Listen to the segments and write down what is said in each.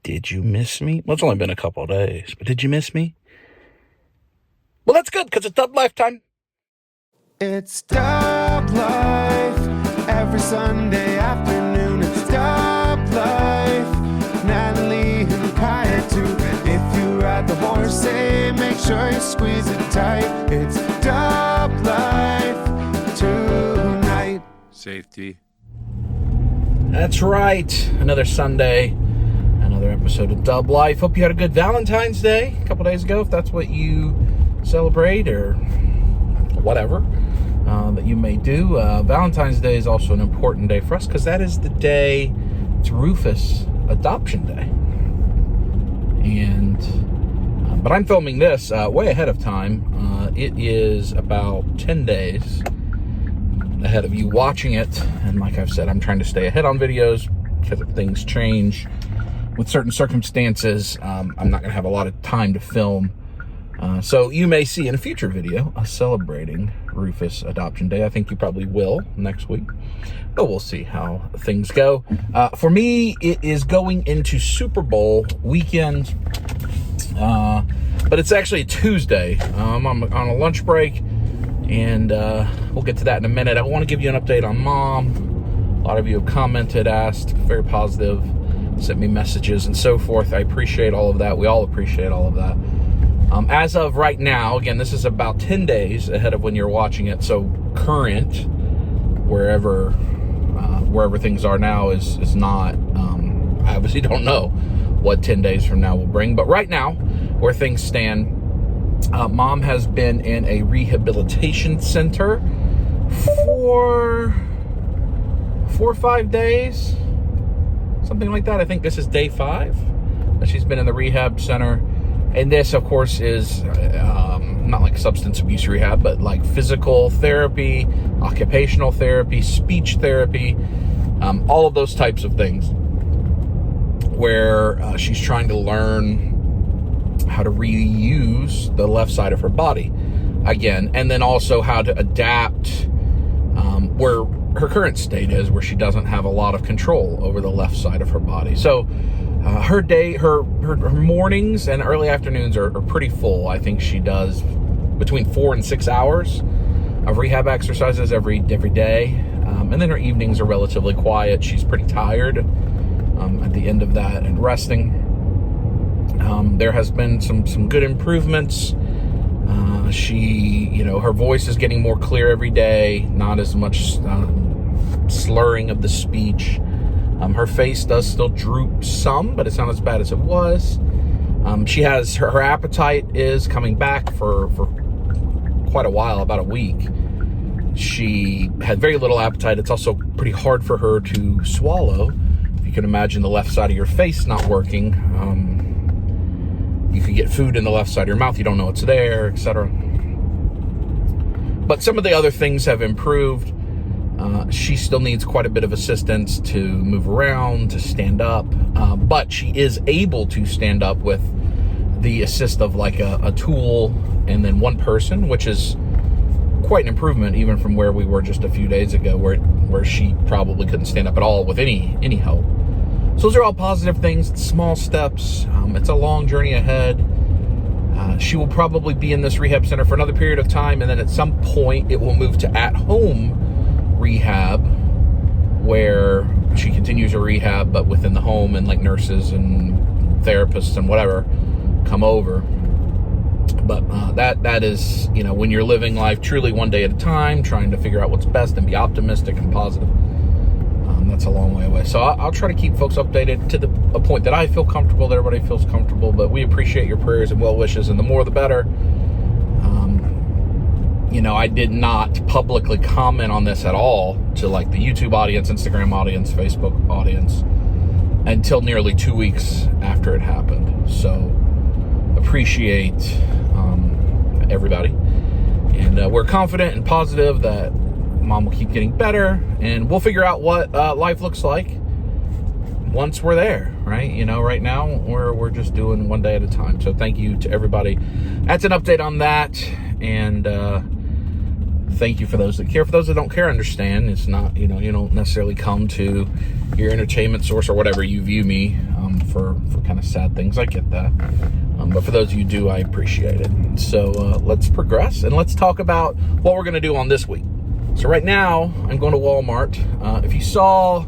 Did you miss me? Well, it's only been a couple of days, but did you miss me? Well, that's good, because it's Dub Life time. It's Dub Life, every Sunday afternoon. It's Dub Life, Natalie and Kaya too. If you ride the horse, say, make sure you squeeze it tight. It's Dub Life tonight. Safety. That's right. Another Sunday, another episode of Dub Life. Hope you had a good Valentine's Day a couple days ago, if that's what you celebrate or whatever that you may do. Valentine's Day is also an important day for us because that is the day, it's Rufus Adoption Day. And but I'm filming this way ahead of time. It is about 10 days ahead of you watching it, and like I've said, I'm trying to stay ahead on videos because if things change with certain circumstances, I'm not going to have a lot of time to film. So you may see in a future video us celebrating Rufus Adoption Day. I think you probably will next week, but we'll see how things go. For me, it is going into Super Bowl weekend, but it's actually a Tuesday. I'm on a lunch break, and we'll get to that in a minute. I want to give you an update on Mom. A lot of you have commented, asked, very positive, sent me messages and so forth. I appreciate all of that. We all appreciate all of that. As of right now, again, this is about 10 days ahead of when you're watching it. So current, wherever things are now is not, I obviously don't know what 10 days from now will bring. But right now, where things stand, Mom has been in a rehabilitation center for 4 or 5 days, something like that. I think this is day 5 that she's been in the rehab center. And this, of course, is not like substance abuse rehab, but like physical therapy, occupational therapy, speech therapy, all of those types of things, where she's trying to learn how to reuse the left side of her body again, and then also how to adapt where her current state is, where she doesn't have a lot of control over the left side of her body. So her day, her mornings and early afternoons are pretty full. I think she does between 4 and 6 hours of rehab exercises every day. And then her evenings are relatively quiet. She's pretty tired at the end of that and resting. There has been some good improvements. Her voice is getting more clear every day, not as much slurring of the speech. Her face does still droop some, but it's not as bad as it was. She has her appetite is coming back for quite a while, about a week. She had very little appetite. It's also pretty hard for her to swallow. If you can imagine the left side of your face not working, you could get food in the left side of your mouth. You don't know it's there, etc. But some of the other things have improved. She still needs quite a bit of assistance to move around, to stand up, but she is able to stand up with the assist of like a tool and then one person, which is quite an improvement even from where we were just a few days ago, where she probably couldn't stand up at all with any help. So those are all positive things. It's small steps. It's a long journey ahead. She will probably be in this rehab center for another period of time, and then at some point it will move to at-home rehab, where she continues her rehab but within the home, and like nurses and therapists and whatever come over. But that is, when you're living life truly one day at a time, trying to figure out what's best and be optimistic and positive, that's a long way away. So I'll try to keep folks updated to a point that I feel comfortable, that everybody feels comfortable. But we appreciate your prayers and well wishes, and the more the better. I did not publicly comment on this at all to like the YouTube audience, Instagram audience, Facebook audience until nearly 2 weeks after it happened. So appreciate everybody. And we're confident and positive that Mom will keep getting better, and we'll figure out what life looks like once we're there, right? Right now we're just doing one day at a time. So thank you to everybody. That's an update on that. And thank you for those that care. For those that don't care, understand. It's not, you don't necessarily come to your entertainment source or whatever you view me for kind of sad things. I get that. But for those of you who do, I appreciate it. So let's progress and let's talk about what we're going to do on this week. So right now, I'm going to Walmart. If you saw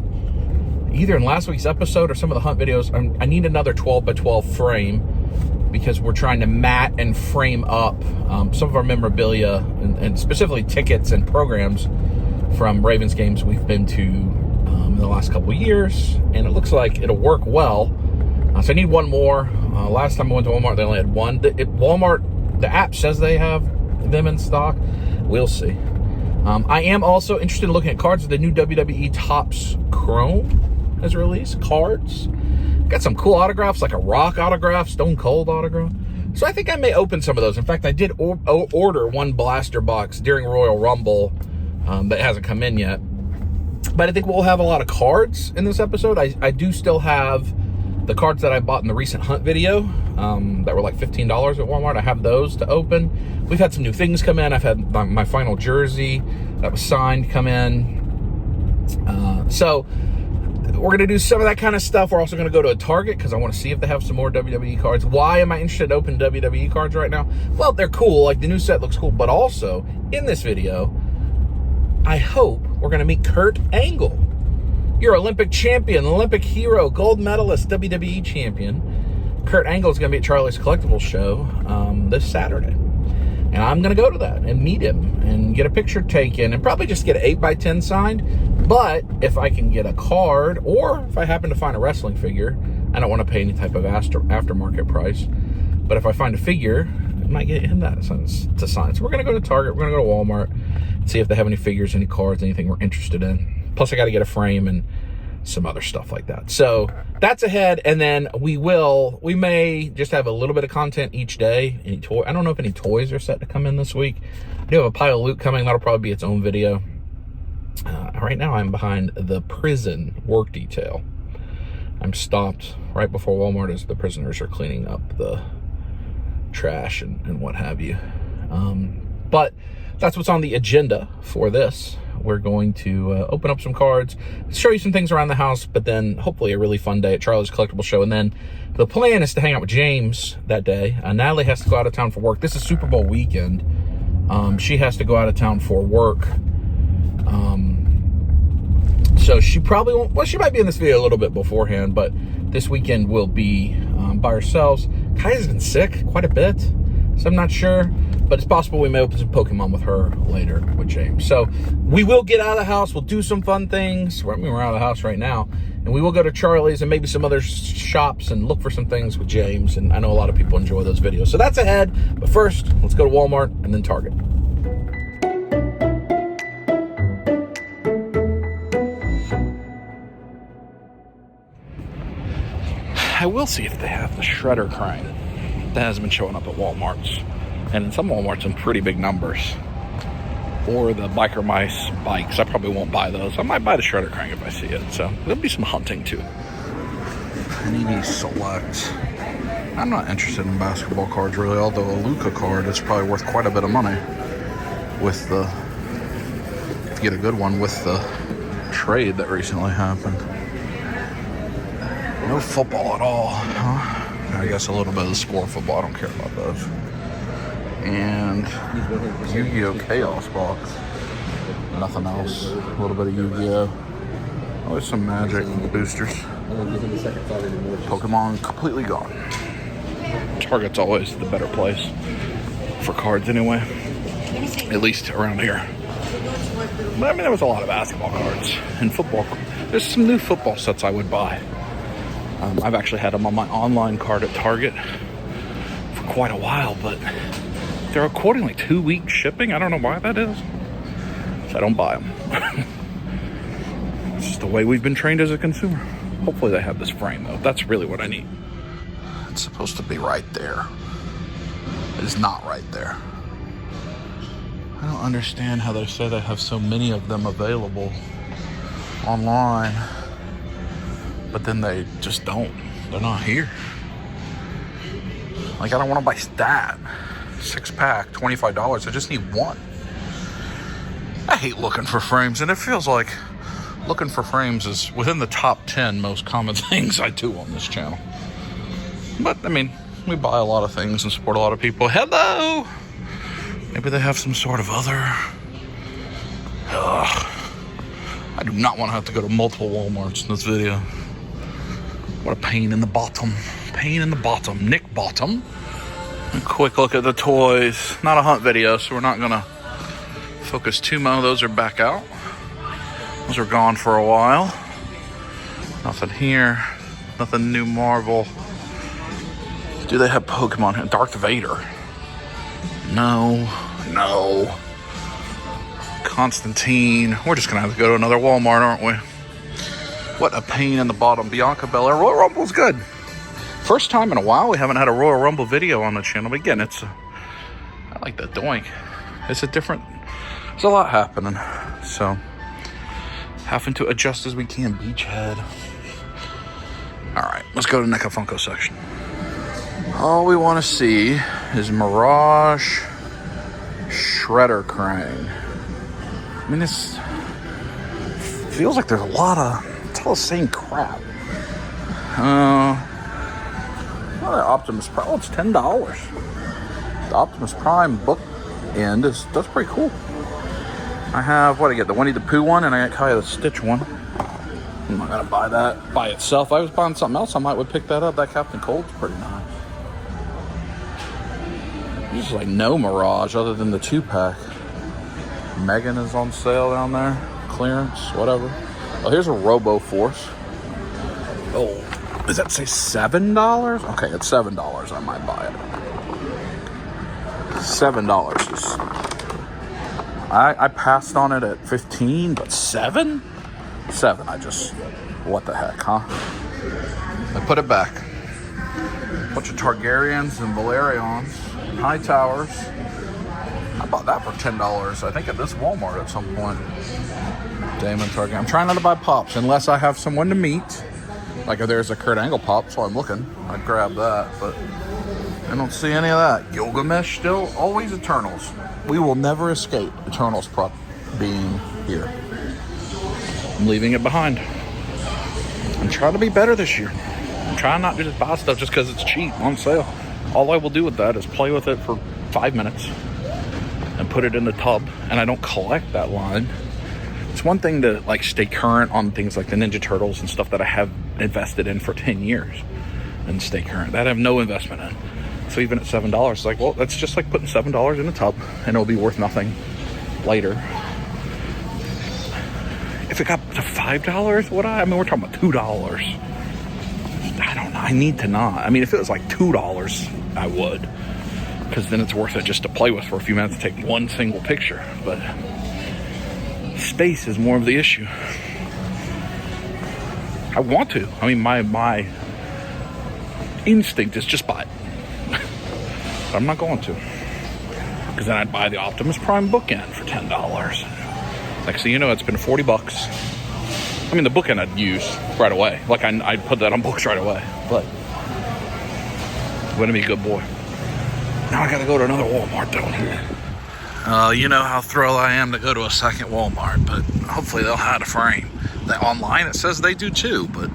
either in last week's episode or some of the hunt videos, I need another 12 by 12 frame because we're trying to mat and frame up some of our memorabilia and specifically tickets and programs from Ravens games we've been to in the last couple of years, and it looks like it'll work well. So I need one more. Last time I went to Walmart, they only had one. Walmart, the app says they have them in stock. We'll see. I am also interested in looking at cards. The new WWE Topps Chrome has released cards. Got some cool autographs, like a Rock autograph, Stone Cold autograph. So I think I may open some of those. In fact, I did order one blaster box during Royal Rumble that hasn't come in yet. But I think we'll have a lot of cards in this episode. I do still have the cards that I bought in the recent hunt video that were like $15 at Walmart. I have those to open. We've had some new things come in. I've had my final jersey that was signed come in. So we're going to do some of that kind of stuff. We're also going to go to a Target because I want to see if they have some more WWE cards. Why am I interested in opening WWE cards right now? Well, they're cool. Like, the new set looks cool. But also, in this video, I hope we're going to meet Kurt Angle. Your Olympic champion, Olympic hero, gold medalist, WWE champion. Kurt Angle is going to be at Charlie's Collectibles show this Saturday. And I'm going to go to that and meet him and get a picture taken and probably just get an 8x10 signed. But if I can get a card, or if I happen to find a wrestling figure, I don't want to pay any type of aftermarket price. But if I find a figure, I might get him that to sign. So we're going to go to Target. We're going to go to Walmart, see if they have any figures, any cards, anything we're interested in. Plus, I got to get a frame and some other stuff like that. So that's ahead, and then we may just have a little bit of content each day. I don't know if any toys are set to come in this week. I do have a pile of loot coming. That'll probably be its own video. Right now, I'm behind the prison work detail. I'm stopped right before Walmart as the prisoners are cleaning up the trash and what have you. But that's what's on the agenda for this. We're going to open up some cards, show you some things around the house, but then hopefully a really fun day at Charlie's Collectibles show. And then the plan is to hang out with James that day. Natalie has to go out of town for work. This is Super Bowl weekend. She has to go out of town for work. So she probably won't, well, she might be in this video a little bit beforehand, but this weekend we'll be by ourselves. Kaya's been sick quite a bit, so I'm not sure, but it's possible we may open some Pokemon with her later with James. So we will get out of the house. We'll do some fun things. We're out of the house right now, and we will go to Charlie's and maybe some other shops and look for some things with James. And I know a lot of people enjoy those videos. So that's ahead. But first, let's go to Walmart and then Target. I will see if they have the shredder crane. That has been showing up at Walmart's. And in some Walmarts in pretty big numbers. Or the Biker Mice bikes. I probably won't buy those. I might buy the shredder crank if I see it. So there'll be some hunting too. Panini Select. I'm not interested in basketball cards really, although a Luka card is probably worth quite a bit of money with the, to get a good one with the trade that recently happened. No football at all, huh? I guess a little bit of the Score football. I don't care about those. And Yu-Gi-Oh! Chaos box. Nothing else. A little bit of Yu-Gi-Oh! Oh, there's some Magic boosters. Pokemon completely gone. Target's always the better place for cards anyway. At least around here. But I mean, there was a lot of basketball cards and football. There's some new football sets I would buy. I've actually had them on my online card at Target for quite a while, but they're quoting like 2-week shipping. I don't know why that is. So I don't buy them. It's just the way we've been trained as a consumer. Hopefully they have this frame though. That's really what I need. It's supposed to be right there. It is not right there. I don't understand how they say they have so many of them available online, but then they just don't. They're not here. Like, I don't want to buy that 6-pack, $25. I just need one. I hate looking for frames, and it feels like looking for frames is within the top 10 most common things I do on this channel. But, I mean, we buy a lot of things and support a lot of people. Hello! Maybe they have some sort of other... I do not want to have to go to multiple Walmarts in this video. What a pain in the bottom. Pain in the bottom. Nick Bottom. A quick look at the toys. Not a hunt video, so we're not going to focus too much. Those are back out. Those are gone for a while. Nothing here. Nothing new Marvel. Do they have Pokemon here? Darth Vader. No. No. Constantine. We're just going to have to go to another Walmart, aren't we? What a pain in the bottom. Bianca Belair. Royal Rumble's good. First time in a while we haven't had a Royal Rumble video on the channel. But again, I like that doink. It's a different... There's a lot happening. So, having to adjust as we can. Beachhead. Alright, let's go to NECA Funko section. All we want to see is Mirage Shredder Crane. I mean, this feels like there's a lot of... It's all the same crap. Well, the Optimus Prime, it's $10. The Optimus Prime book end that's pretty cool. I have, what I get, the Winnie the Pooh one, and I got Kaya the Stitch one. I'm not gonna buy that by itself. If I was buying something else, I might would pick that up. That Captain Cold's pretty nice. There's like no Mirage other than the 2-pack. Megan is on sale down there. Clearance, whatever. Oh, here's a Robo Force. Oh, does that say $7? Okay, it's $7. I might buy it. $7 is... I passed on it at 15, but 7? 7, I just... What the heck, huh? I put it back. Bunch of Targaryens and Valerians. High Towers. I bought that for $10, I think, at this Walmart at some point. Damon Targaryen. I'm trying not to buy pops unless I have someone to meet. Like if there's a Kurt Angle pop, so I'm looking. I'd grab that, but I don't see any of that. Gilgamesh still, always Eternals. We will never escape Eternals prop being here. I'm leaving it behind. I'm trying to be better this year. I'm trying not to just buy stuff just because it's cheap on sale. All I will do with that is play with it for 5 minutes and put it in the tub, and I don't collect that line. It's one thing to like stay current on things like the Ninja Turtles and stuff that I have invested in for 10 years and stay current. That I have no investment in. So even at $7, it's like, well, that's just like putting $7 in a tub and it'll be worth nothing later. If it got to $5, would I? I mean, we're talking about $2. I don't know. I need to not. I mean, if it was like $2, I would. Because then it's worth it just to play with for a few minutes and take one single picture. But space is more of the issue. I want to. I mean, my instinct is just buy it. But I'm not going to. Because then I'd buy the Optimus Prime bookend for $10. Next thing you know, it's been $40. I mean, the bookend I'd use right away. Like, I'd put that on books right away. But wouldn't be a good boy. Now I gotta go to another Walmart down here. You know how thrilled I am to go to a second Walmart, but hopefully they'll have a frame. Online it says they do too, but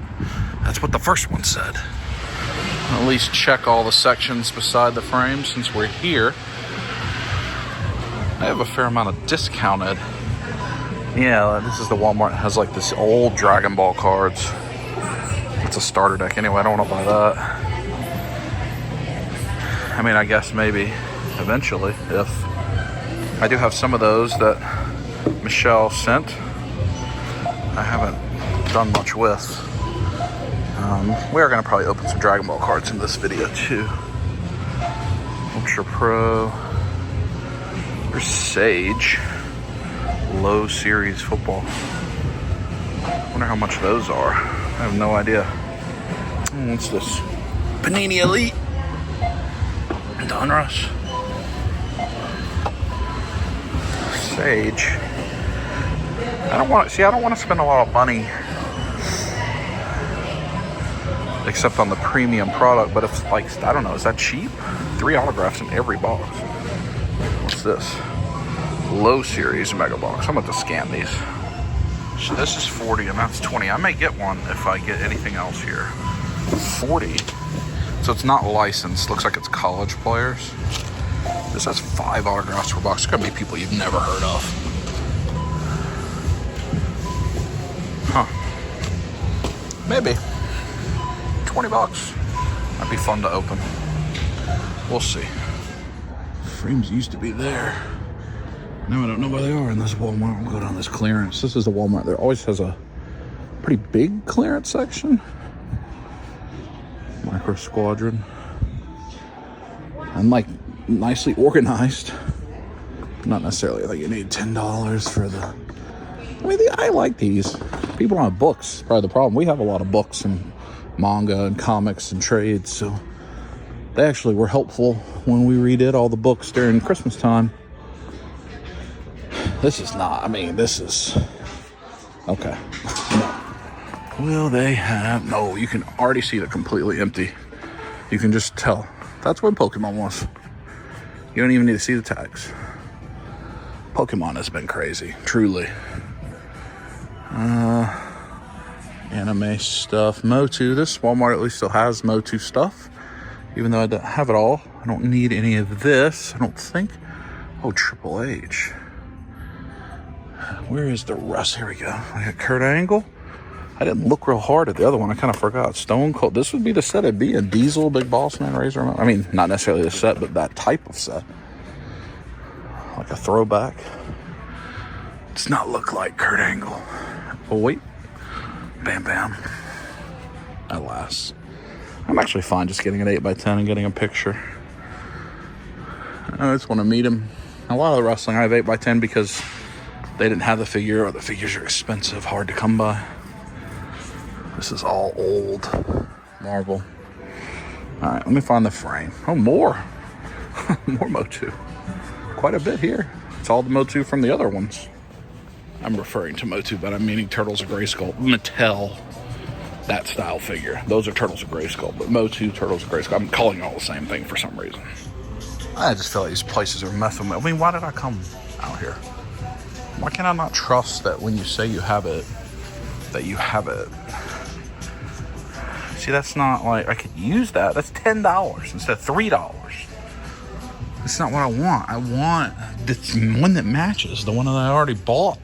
that's what the first one said. At least check all the sections beside the frame since we're here. I have a fair amount of discounted. Yeah, this is the Walmart that has like this old Dragon Ball cards. It's a starter deck anyway, I don't want to buy that. I mean, I guess maybe eventually, if I do have some of those that Michelle sent. I haven't done much with. We are going to probably open some Dragon Ball cards in this video too. Ultra Pro. There's Sage. Low Series Football. Wonder how much those are. I have no idea. What's this? Panini Elite. Donruss. Sage. I don't want to spend a lot of money except on the premium product, but if like, I don't know, is that cheap? 3 autographs in every box. What's this? Low Series Mega Box. I'm about to scan these. So this is 40 and that's 20. I may get one if I get anything else here. 40. So it's not licensed. Looks like it's college players. This has 5 autographs per box. There's gonna be people you've never heard of. Huh. Maybe. 20 bucks. That'd be fun to open. We'll see. Frames used to be there. Now I don't know where they are in this Walmart. We'll go down this clearance. This is the Walmart. There always has a pretty big clearance section. Micro Squadron. And like nicely organized. Not necessarily like you need $10 for the... I mean, I like these. People don't have books. Probably the problem. We have a lot of books and manga and comics and trades, so they actually were helpful when we redid all the books during Christmas time. This is not, I mean, this is, okay. No. Will they have, no, you can already see they're completely empty. You can just tell. That's where Pokemon was. You don't even need to see the tags. Pokemon has been crazy, truly. Anime stuff. Motu. This Walmart at least still has Motu stuff. Even though I don't have it all. I don't need any of this, I don't think. Oh, Triple H. Where is the rest? Here we go. I got Kurt Angle. I didn't look real hard at the other one. I kind of forgot. Stone Cold. This would be the set it'd be in. Diesel, Big Boss Man, Razor. I mean, not necessarily the set, but that type of set. Like a throwback. Does not look like Kurt Angle. Oh, wait. Bam Bam. Alas. I'm actually fine just getting an 8x10 and getting a picture. I just want to meet him. A lot of the wrestling, I have 8x10 because they didn't have the figure, or the figures are expensive, hard to come by. This is all old Marvel. All right, let me find the frame. Oh, more. More Motu. Quite a bit here. It's all the Motu from the other ones. I'm referring to Motu, but I'm meaning Turtles of Grayskull. Mattel, that style figure. Those are Turtles of Grayskull, but Motu, Turtles of Grayskull. I'm calling it all the same thing for some reason. I just feel like these places are messing with me. I mean, why did I come out here? Why can I not trust that when you say you have it, that you have it? See, that's not like, I could use that. That's $10 instead of $3. That's not what I want. I want the one that matches, the one that I already bought.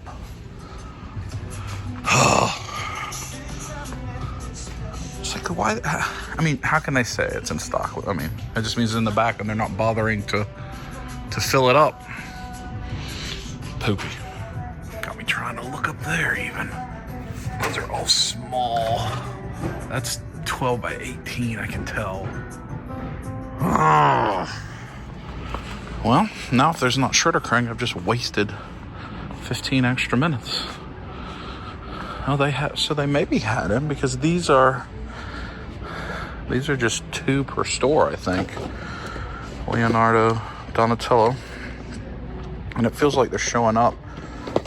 It's like, why? I mean, how can they say it's in stock? I mean, it just means it's in the back and they're not bothering to fill it up. Poopy. Got me trying to look up there even. Those are all small. That's 12 by 18, I can tell. Oh. Well, now if there's not Shredder Krang, I've just wasted 15 extra minutes. Oh, they have, so they maybe had him because these are just 2 per store, I think. Leonardo, Donatello. And it feels like they're showing up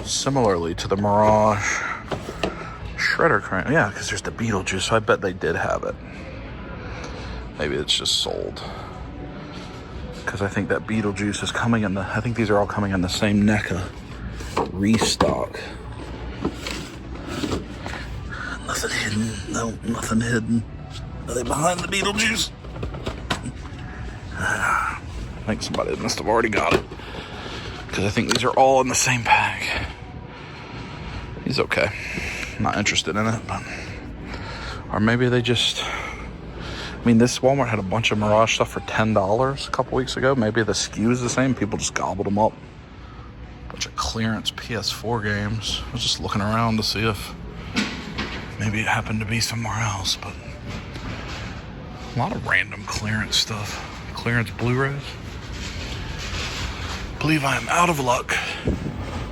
similarly to the Mirage Shredder Krang. Yeah, because there's the Beetlejuice, so I bet they did have it. Maybe it's just sold. Because I think that Beetlejuice is coming in the... I think these are all coming in the same NECA restock. Nothing hidden. No, nothing hidden. Are they behind the Beetlejuice? I think somebody must have already got it. Because I think these are all in the same pack. He's okay. I'm not interested in it, but... Or maybe they just... I mean, this Walmart had a bunch of Mirage stuff for $10 a couple weeks ago. Maybe the SKU is the same. People just gobbled them up. Bunch of clearance PS4 games. I was just looking around to see if maybe it happened to be somewhere else, but a lot of random clearance stuff. Clearance Blu-rays. Believe I am out of luck,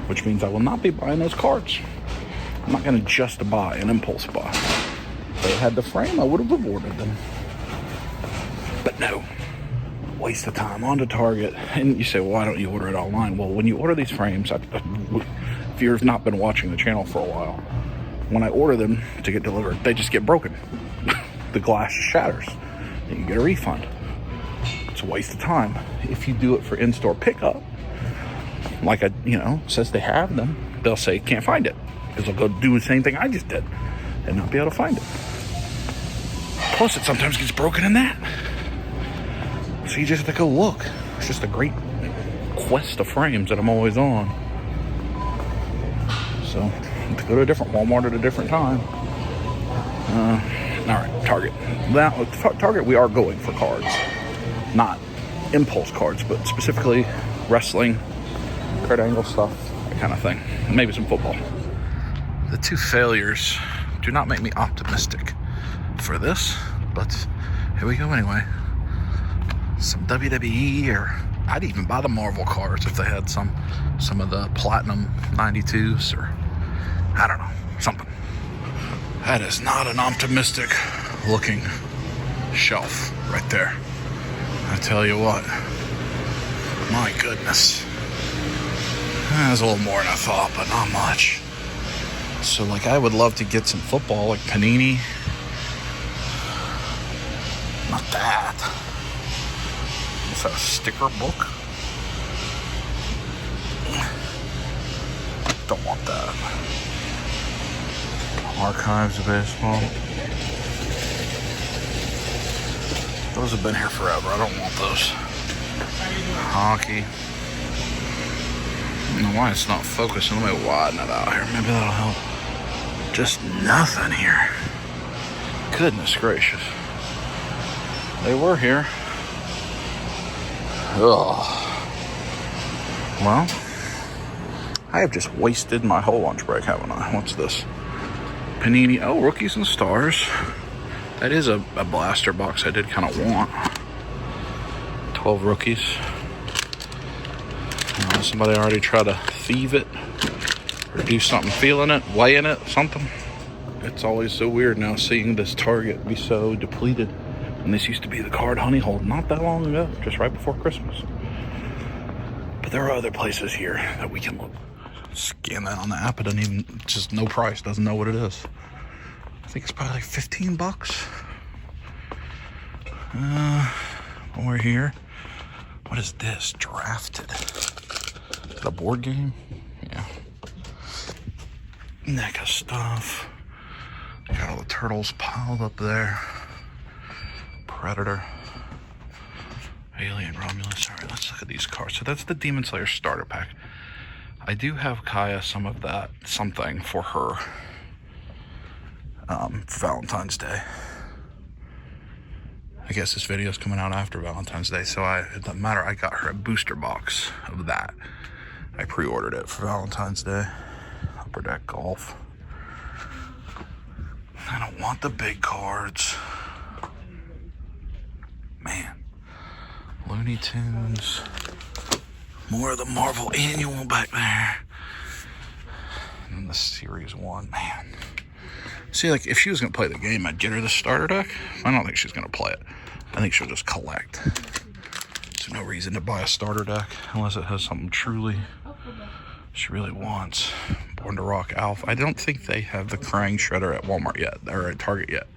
which means I will not be buying those cards. I'm not going to just buy an impulse buy. If they had the frame, I would have rewarded them. But no, waste of time. On to Target. And you say, well, why don't you order it online? Well, when you order these frames, if you've not been watching the channel for a while, when I order them to get delivered, they just get broken. The glass shatters. And you get a refund. It's a waste of time. If you do it for in-store pickup, like says they have them, they'll say can't find it. because they'll go do the same thing I just did and not be able to find it. Plus, it sometimes gets broken in that. So you just have to go look. It's just a great quest of frames that I'm always on. So, I have to go to a different Walmart at a different time. All right, Target. Now, Target, we are going for cards. Not impulse cards, but specifically wrestling, card angle stuff, that kind of thing. And maybe some football. The two failures do not make me optimistic for this, but here we go anyway. Some WWE, or I'd even buy the Marvel cards if they had some of the Platinum 92s, or I don't know, something. That is not an optimistic looking shelf right there. I tell you what, my goodness. There's a little more than I thought, but not much. So, like, I would love to get some football, like Panini. Not that. Is that a sticker book? Don't want that. Archives of baseball. Those have been here forever. I don't want those. Hockey. I don't know why it's not focusing. Let me widen it out here. Maybe that'll help. Just nothing here. Goodness gracious. They were here. Ugh. Well, I have just wasted my whole lunch break, haven't I? What's this? Panini. Oh, Rookies and Stars. That is a blaster box I did kind of want. 12 rookies. Somebody already tried to thieve it or do something feeling it, weighing it, something. It's always so weird now seeing this Target be so depleted. And this used to be the card honey hole not that long ago, just right before Christmas. But there are other places here that we can look. Scan that on the app. It doesn't even, just no price, doesn't know what it is. I think it's probably like 15 bucks. Over here. What is this? Drafted. Is it a board game? Yeah. Neck of stuff. Got all the turtles piled up there. Predator. Alien, Romulus. Alright, let's look at these cards. So that's the Demon Slayer starter pack. I do have Kaya some of that, something for her. For Valentine's Day. I guess this video is coming out after Valentine's Day, so it doesn't matter. I got her a booster box of that. I pre-ordered it for Valentine's Day. Upper Deck Golf. I don't want the big cards. Man. Looney Tunes. More of the Marvel Annual back there. And then the Series 1. Man. See, like, if she was going to play the game, I'd get her the starter deck. I don't think she's going to play it. I think she'll just collect. There's no reason to buy a starter deck unless it has something truly she really wants. Born to Rock Alpha. I don't think they have the Krang Shredder at Walmart yet, or at Target yet.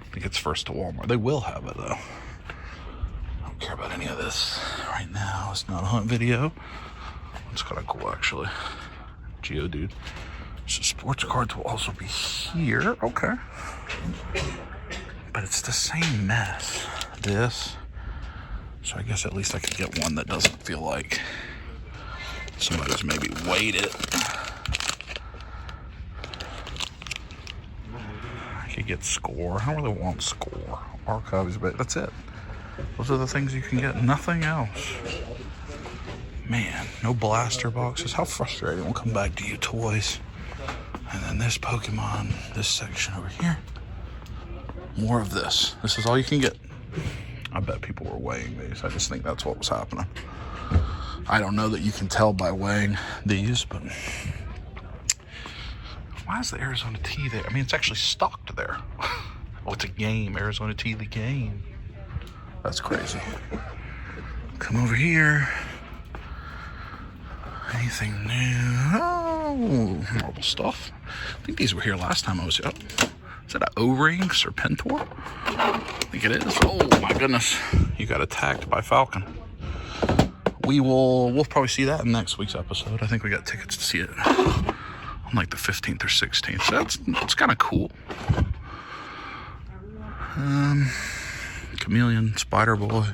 I think it's first to Walmart. They will have it, though. I don't care about any of this right now. It's not a hunt video. It's kind of cool, actually. Geodude. So sports cards will also be here. Okay. But it's the same mess. This. So I guess at least I could get one that doesn't feel like somebody's maybe weighed it. I could get Score. I don't really want Score. Archives, but that's it. Those are the things you can get. Nothing else. Man, no blaster boxes. How frustrating. We'll come back to you, toys. And then this Pokemon, this section over here. More of this. This is all you can get. I bet people were weighing these. I just think that's what was happening. I don't know that you can tell by weighing these, but why is the Arizona Tea there? I mean, it's actually stocked there. Oh, it's a game. Arizona Tea, the game. That's crazy. Come over here. Anything new? Oh, Marvel stuff. I think these were here last time I was here. Oh, is that an O-Ring Serpentor? I think it is. Oh my goodness. You got attacked by Falcon. We'll probably see that in next week's episode. I think we got tickets to see it on like the 15th or 16th. So that's kind of cool. Chameleon, Spider Boy.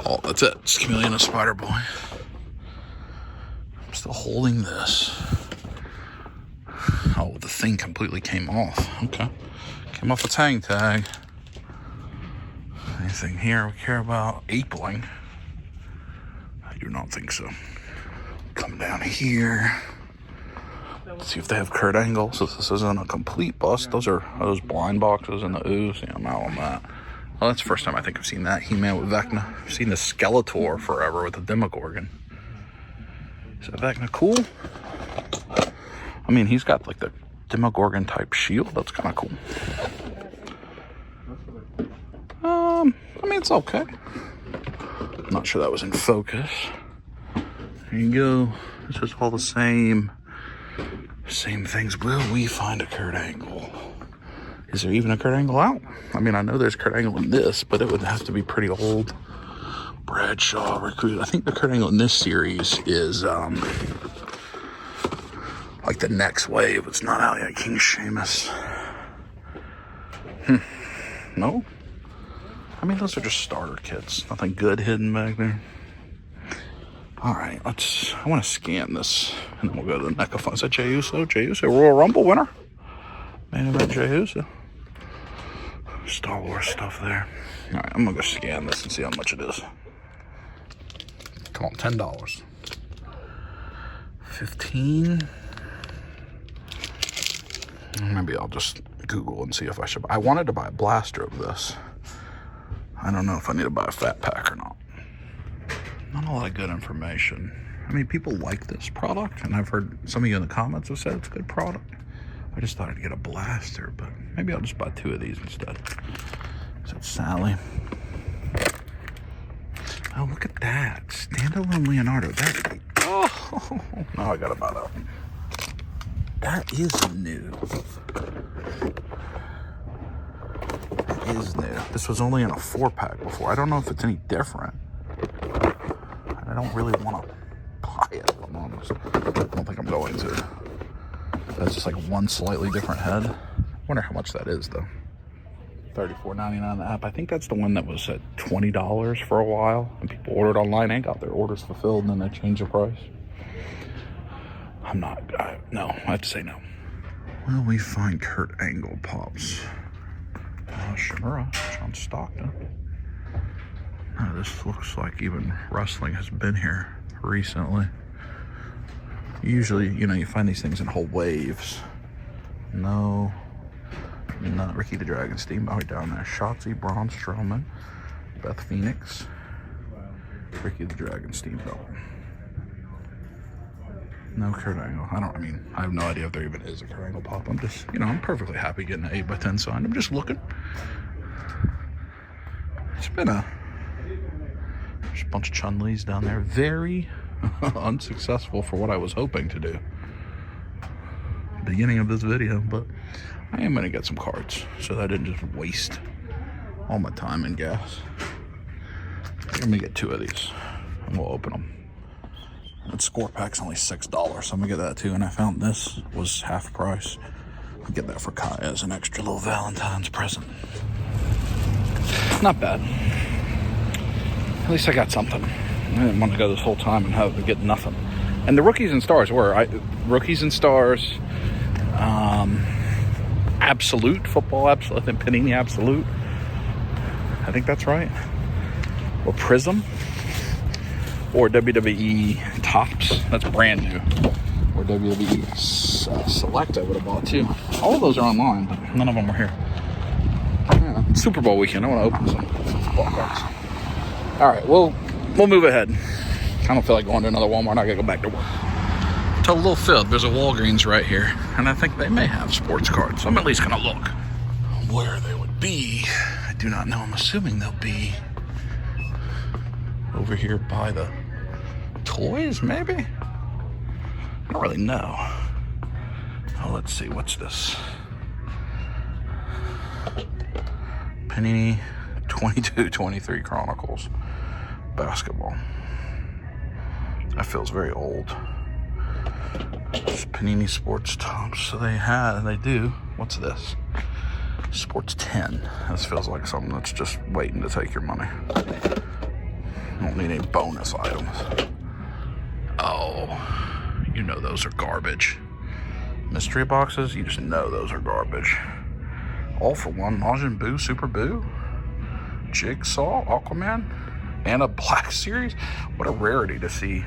Oh, that's it. It's Chameleon and Spider Boy. I'm still holding this. Oh, the thing completely came off. Okay. Came off its hang tag. Anything here we care about? Apeling. I do not think so. Come down here. Let's see if they have Kurt Angle. So this isn't a complete bust. Those are those blind boxes in the ooze. Yeah, I'm out on that. Well, that's the first time I think I've seen that. He-Man with Vecna. I've seen the Skeletor forever with the Demogorgon. Is that Vecna cool? I mean, he's got like the Demogorgon type shield. That's kind of cool. I mean, it's okay. I'm not sure that was in focus. There you go. It's just all the same things. Will we find a Kurt Angle? Is there even a Kurt Angle out? I mean, I know there's Kurt Angle in this, but it would have to be pretty old. Bradshaw, Recruit. I think the Kurt Angle in this series is like the next wave. It's not out yet. King Seamus. No? I mean, those are just starter kits. Nothing good hidden back there. Alright, I want to scan this, and then we'll go to the Mechaphone. Is that Jey Uso? Jey Uso, Royal Rumble winner? Main event Jey Uso. Star Wars stuff there. Alright, I'm going to go scan this and see how much it is. Come on, $10. 15. Maybe I'll just Google and see if I should buy. I wanted to buy a blaster of this. I don't know if I need to buy a fat pack or not. Not a lot of good information. I mean, people like this product, and I've heard some of you in the comments have said it's a good product. I just thought I'd get a blaster, but maybe I'll just buy 2 of these instead. Is that Sally? Oh, look at that. Standalone Leonardo. Oh, now I gotta buy that one. That is new. That is new. This was only in a 4-pack before. I don't know if it's any different. I don't really want to buy it, if I'm honest. I don't think I'm going to. That's just like one slightly different head. I wonder how much that is, though. $34.99 on the app. I think that's the one that was at $20 for a while. And people ordered online and got their orders fulfilled, and then they changed the price. No, I have to say no. Will we find Kurt Angle pops? Shimura, John Stockton. Oh, this looks like even wrestling has been here recently. Usually, you find these things in whole waves. No, not Ricky the Dragon Steamboat down there. Shotzi, Braun Strowman, Beth Phoenix, Ricky the Dragon Steamboat. No Kurt Angle. I have no idea if there even is a Kurt Angle pop. I'm just, I'm perfectly happy getting an 8x10 sign. I'm just looking. It's been there's a bunch of Chun-Li's down there. Very unsuccessful for what I was hoping to do. Beginning of this video, but I am going to get some cards so that I didn't just waste all my time and gas. I'm going to get 2 of these and we'll open them. That score pack's only $6, so I'm going to get that too. And I found this was half price. I'll get that for Kaya as an extra little Valentine's present. Not bad. At least I got something. I didn't want to go this whole time and get nothing. And the rookies and stars were rookies and stars, Absolute football, Absolute. I think Panini Absolute. I think that's right. Or Prism. Or WWE Tops. That's brand new. Or WWE Select I would have bought too. All of those are online, but none of them are here. Yeah, Super Bowl weekend. I want to open some football cards. All right, we'll move ahead. I don't feel like going to another Walmart. I gotta go back to work. Tell Lil Phil there's a Walgreens right here, and I think they may have sports cards. So I'm at least gonna look where they would be. I do not know. I'm assuming they'll be over here by the toys, maybe? I don't really know. Oh, let's see. What's this? Panini 22-23 Chronicles basketball. That feels very old. It's Panini Sports Topps. So they do. What's this? Sports 10. This feels like something that's just waiting to take your money. Don't need any bonus items. Oh, you know those are garbage. Mystery boxes, you just know those are garbage. All for one, Majin Buu, Super Buu, Jigsaw, Aquaman, and a Black Series. What a rarity to see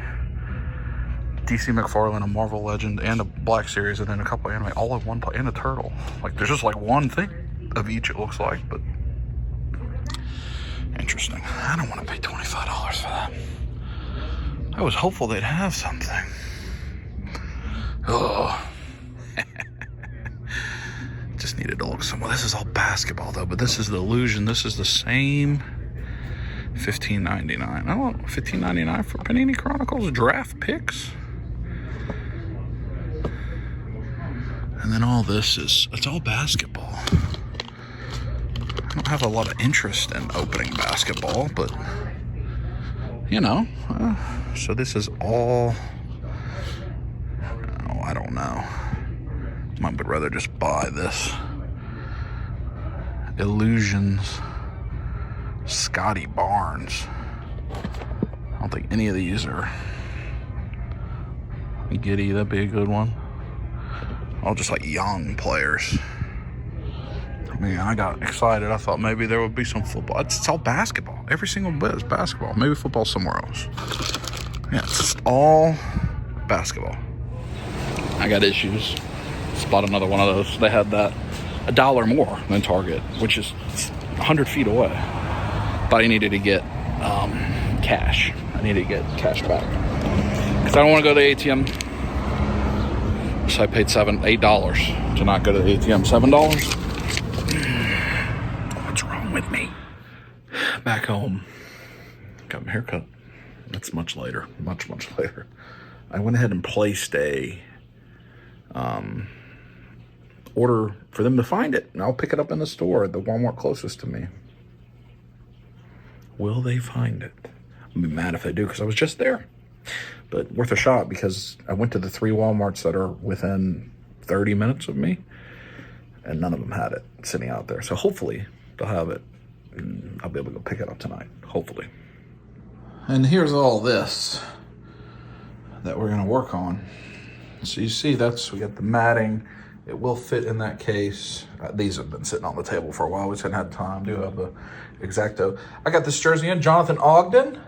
DC McFarlane, a Marvel Legend, and a Black Series, and then a couple of anime all in one place, and a turtle. Like, there's just like one thing of each, it looks like, but interesting. I don't want to pay $25 for that. I was hopeful they'd have something. Oh. Just needed to look somewhere. This is all basketball though, but this is the illusion. This is the same $15.99. I don't know, $15.99 for Panini Chronicles draft picks. And then all this it's all basketball. I don't have a lot of interest in opening basketball, but you know, so this is all, oh, I don't know. I would rather just buy this. Illusions. Scotty Barnes. I don't think any of these are Giddy. That'd be a good one. All just like young players. I mean, I got excited. I thought maybe there would be some football. It's all basketball. Every single bit is basketball. Maybe football somewhere else. Yeah, it's just all basketball. I got issues. Spot another one of those. They had that $1 more than Target, which is 100 feet away. But I needed to get cash. I needed to get cash back because I don't want to go to the ATM. So I paid $8 to not go to the ATM. $7. What's wrong with me? Back home, got my haircut. That's much later. Much later. I went ahead and placed a order for them to find it, and I'll pick it up in the store at the Walmart closest to me. Will they find it? I'll be mad if they do, because I was just there. But worth a shot, because I went to the 3 Walmarts that are within 30 minutes of me, and none of them had it sitting out there. So hopefully they'll have it, and I'll be able to go pick it up tonight, hopefully. And here's all this that we're going to work on. So you see, we got the matting. It will fit in that case. These have been sitting on the table for a while. We just hadn't had time. Do have the Exacto. I got this jersey in, Jonathan Ogden.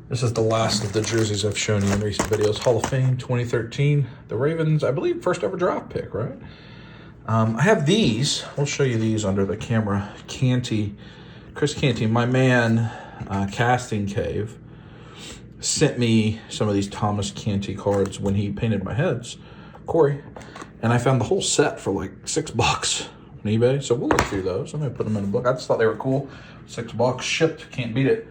This is the last of the jerseys I've shown you in recent videos. Hall of Fame 2013. The Ravens, I believe, first ever draft pick, right? I have these. We'll show you these under the camera. Chris Canty, my man, Casting Cave, sent me some of these Thomas Canty cards when he painted my heads, Corey. And I found the whole set for like $6 on eBay. So we'll look through those. I'm going to put them in a book. I just thought they were cool. $6 shipped. Can't beat it.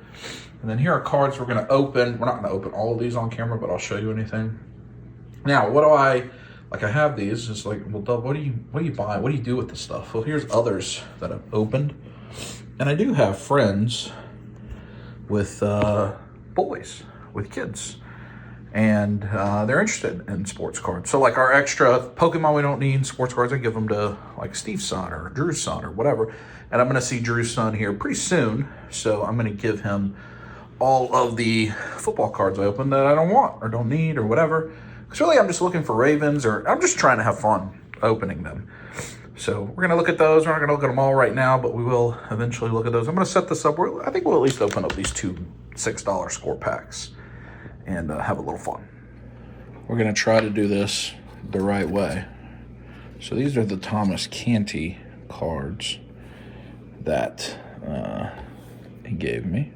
And then here are cards we're going to open. We're not going to open all of these on camera, but I'll show you anything. Now, what do I have these. It's like, well, Doug, what do you buy? What do you do with this stuff? Well, here's others that I've opened. And I do have friends with boys, with kids. And they're interested in sports cards. So like our extra Pokemon we don't need, sports cards, I give them to like Steve's son or Drew's son or whatever. And I'm going to see Drew's son here pretty soon. So I'm going to give him all of the football cards I opened that I don't want or don't need or whatever. Because really I'm just looking for Ravens, or I'm just trying to have fun opening them. So we're going to look at those. We're not going to look at them all right now, but we will eventually look at those. I'm going to set this up. I think we'll at least open up these 2 $6 score packs and have a little fun. We're going to try to do this the right way. So these are the Thomas Canty cards that he gave me.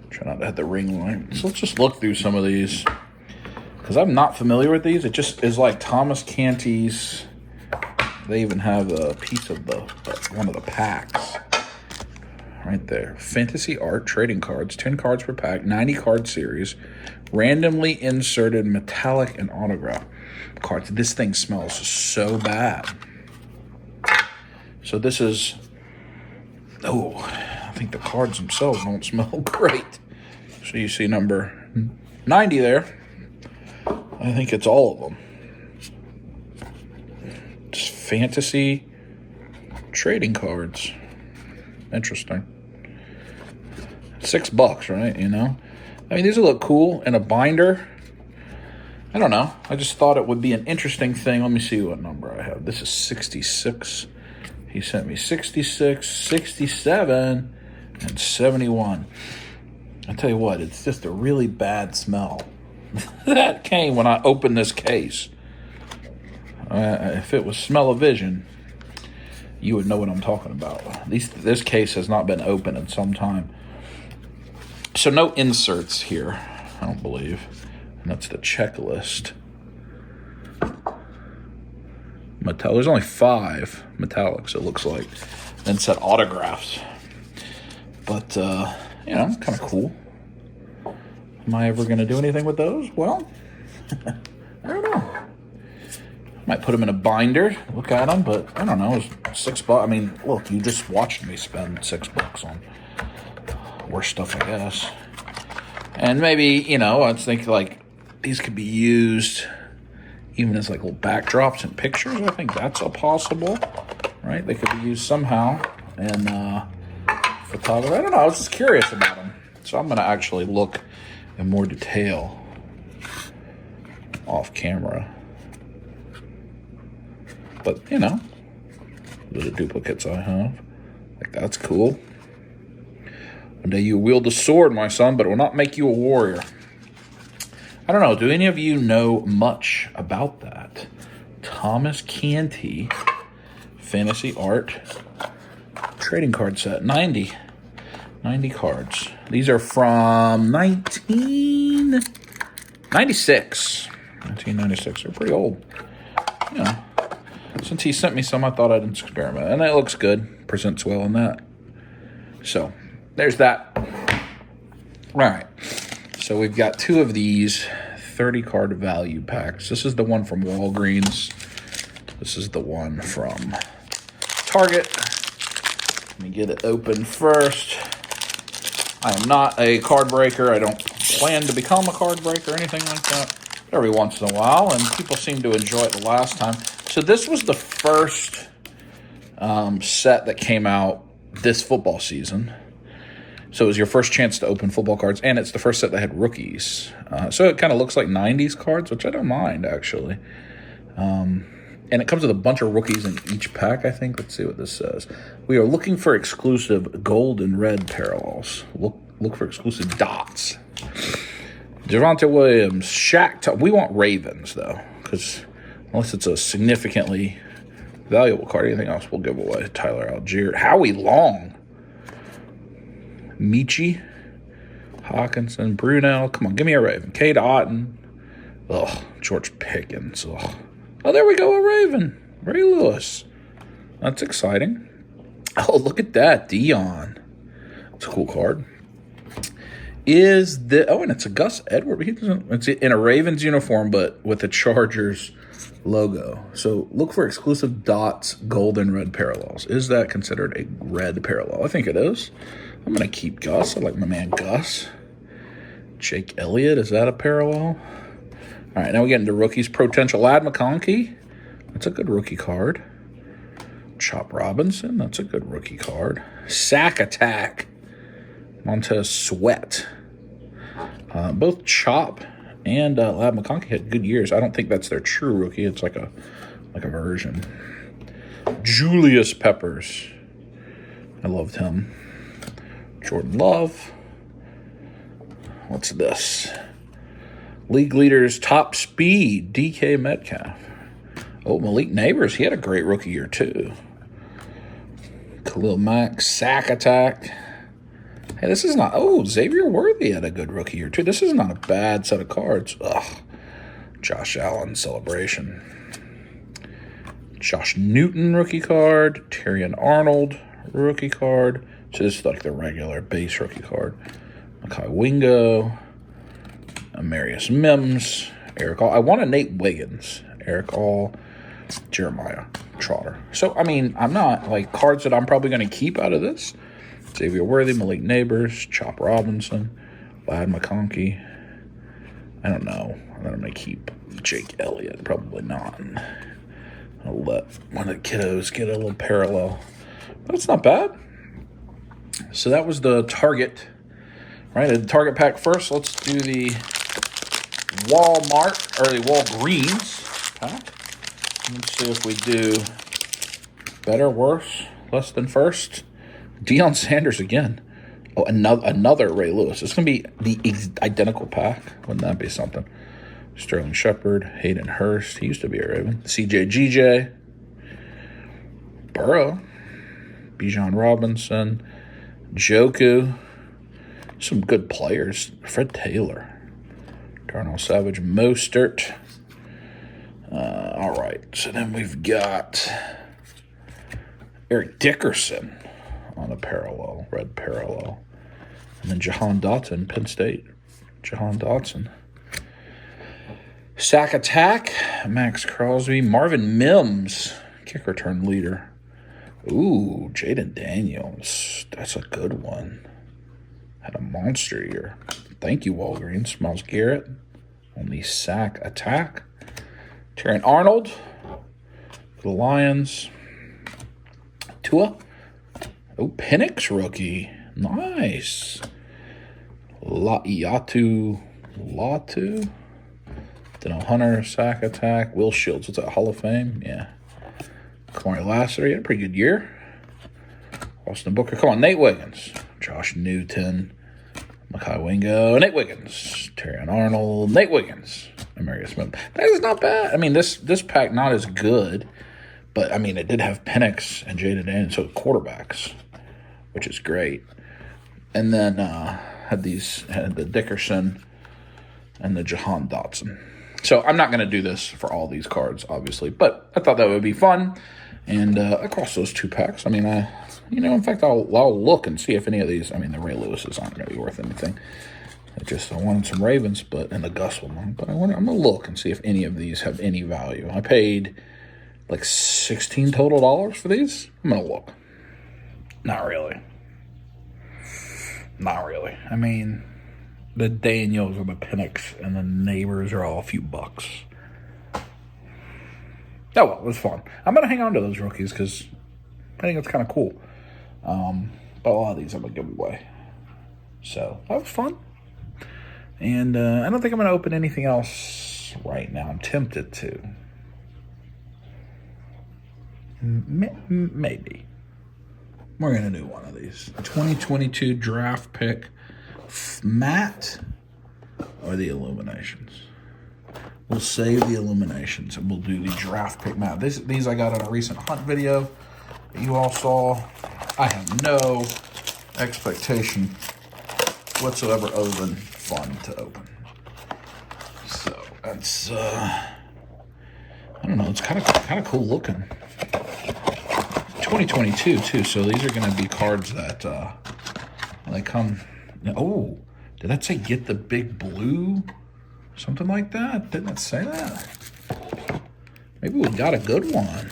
Try not to hit the ring light. So let's just look through some of these, because I'm not familiar with these. It just is like Thomas Canty's. They even have a piece of one of the packs right there. Fantasy Art trading cards, 10 cards per pack, 90 card series, randomly inserted metallic and autograph cards. This thing smells so bad. So this is, I think the cards themselves don't smell great. So you see number 90 there. I think it's all of them. fantasy trading cards. Interesting. $6, right? You know? I mean, these will look cool in a binder. I don't know. I just thought it would be an interesting thing. Let me see what number I have. This is 66. He sent me 66, 67, and 71. I tell you what, it's just a really bad smell that came when I opened this case. If it was smell-o-vision, you would know what I'm talking about. This case has not been opened in some time. So no inserts here, I don't believe. And that's the checklist. There's only 5 metallics, it looks like. Then said autographs. But, you know, kind of cool. Am I ever going to do anything with those? Well, I don't know. Might put them in a binder, look at them, but I don't know. It's $6. I mean, look, you just watched me spend $6 on worse stuff, I guess. And maybe, you know, I was thinking like these could be used even as like little backdrops and pictures. I think that's a possible, right? They could be used somehow in photography. I don't know. I was just curious about them. So I'm going to actually look in more detail off camera. But, you know, the duplicates I have. Like, that's cool. One day you wield a sword, my son, but it will not make you a warrior. I don't know. Do any of you know much about that? Thomas Canty, Fantasy Art, trading card set. 90 cards. These are from 1996. 1996. They're pretty old. Yeah. Since he sent me some, I thought I'd experiment. And that looks good. Presents well in that. So, there's that. All right. So, we've got 2 of these 30-card value packs. This is the one from Walgreens. This is the one from Target. Let me get it open first. I am not a card breaker. I don't plan to become a card breaker or anything like that. Every once in a while, and people seem to enjoy it the last time. So this was the first set that came out this football season. So it was your first chance to open football cards, and it's the first set that had rookies. So it kind of looks like 90s cards, which I don't mind, actually. And it comes with a bunch of rookies in each pack, I think. Let's see what this says. We are looking for exclusive gold and red parallels. Look for exclusive dots. Javonte Williams, Shaq. We want Ravens, though, because unless it's a significantly valuable card, anything else we'll give away. Tyler Algier. Howie Long. Michi. Hawkinson. Brunel. Come on, give me a Raven. Cade Otton. Ugh. George Pickens. Ugh. Oh, there we go, a Raven. Ray Lewis. That's exciting. Oh, look at that. Dion. It's a cool card. And it's a Gus Edwards. It's in a Ravens uniform, but with a Chargers logo. So look for exclusive dots, gold and red parallels. Is that considered a red parallel? I think it is. I'm going to keep Gus. I like my man Gus. Jake Elliott, is that a parallel? All right, now we get into rookies. Potential Lad McConkey. That's a good rookie card. Chop Robinson. That's a good rookie card. Sack Attack. Montez Sweat. Both Chop and Lad McConkey had good years. I don't think that's their true rookie. It's like a version. Julius Peppers. I loved him. Jordan Love. What's this? League leaders top speed. DK Metcalf. Oh, Malik Neighbors. He had a great rookie year too. Khalil Mack. Sack Attack. Hey, this is not... Oh, Xavier Worthy had a good rookie year, too. This is not a bad set of cards. Ugh. Josh Allen, Celebration. Josh Newton, rookie card. Terrion Arnold, rookie card. So this is like the regular base rookie card. Makai Wingo. Amarius Mims. Eric All. I want a Nate Wiggins. Eric All. Jeremiah Trotter. So, I mean, I'm not... Like, cards that I'm probably going to keep out of this... Xavier Worthy, Malik Neighbors, Chop Robinson, Lad McConkey. I don't know. I'm going to keep Jake Elliott. Probably not. I'll let one of the kiddos get a little parallel. But it's not bad. So that was the Target. Right, the Target pack first. Let's do the Walmart, or the Walgreens pack. Let's see if we do better, worse, less than first. Deion Sanders again. Oh, another Ray Lewis. It's going to be the identical pack. Wouldn't that be something? Sterling Shepard, Hayden Hurst. He used to be a Raven. CJ GJ. Burrow. Bijan Robinson. Joku. Some good players. Fred Taylor. Darnell Savage. Mostert. All right. So then we've got Eric Dickerson on a parallel, red parallel. And then Jahan Dotson, Penn State. Jahan Dotson. Sack Attack, Max Crosby. Marvin Mims, kick return leader. Ooh, Jaden Daniels. That's a good one. Had a monster year. Thank you, Walgreens. Myles Garrett on the Sack Attack. Terran Arnold for the Lions. Tua. Oh, Penix rookie. Nice. Latu. Daniel Hunter, Sack Attack. Will Shields. What's that, Hall of Fame? Yeah. Kamari Lassiter. He had a pretty good year. Austin Booker. Come on, Nate Wiggins. Josh Newton. Makai Wingo. Nate Wiggins. Terran Arnold. Nate Wiggins. Amarius Smith. That is not bad. I mean, this pack not as good. But, I mean, it did have Penix and Jaden Daniels, so quarterbacks, which is great. And then had the Dickerson and the Jahan Dotson. So I'm not going to do this for all these cards, obviously, but I thought that would be fun. And across those two packs, I mean, in fact, I'll look and see if any of these, I mean, the Ray Lewis's aren't going to be worth anything. I wanted some Ravens, and the Gus one. But I'm going to look and see if any of these have any value. I paid like $16 total for these. I'm going to look. Not really. I mean, the Daniels and the Penix and the Neighbors are all a few bucks. Oh, well, it was fun. I'm going to hang on to those rookies because I think it's kind of cool. But a lot of these I'm going to give away. So, that was fun. And I don't think I'm going to open anything else right now. I'm tempted to. Maybe. We're going to do one of these. 2022 draft pick. Matte or the Illuminations? We'll save the Illuminations and we'll do the draft pick matte. These I got in a recent hunt video that you all saw. I have no expectation whatsoever other than fun to open. So that's I don't know, it's kind of cool looking. 2022 too, so these are going to be cards that they come. Oh, did that say get the big blue? Something like that? Didn't it say that? Maybe we got a good one.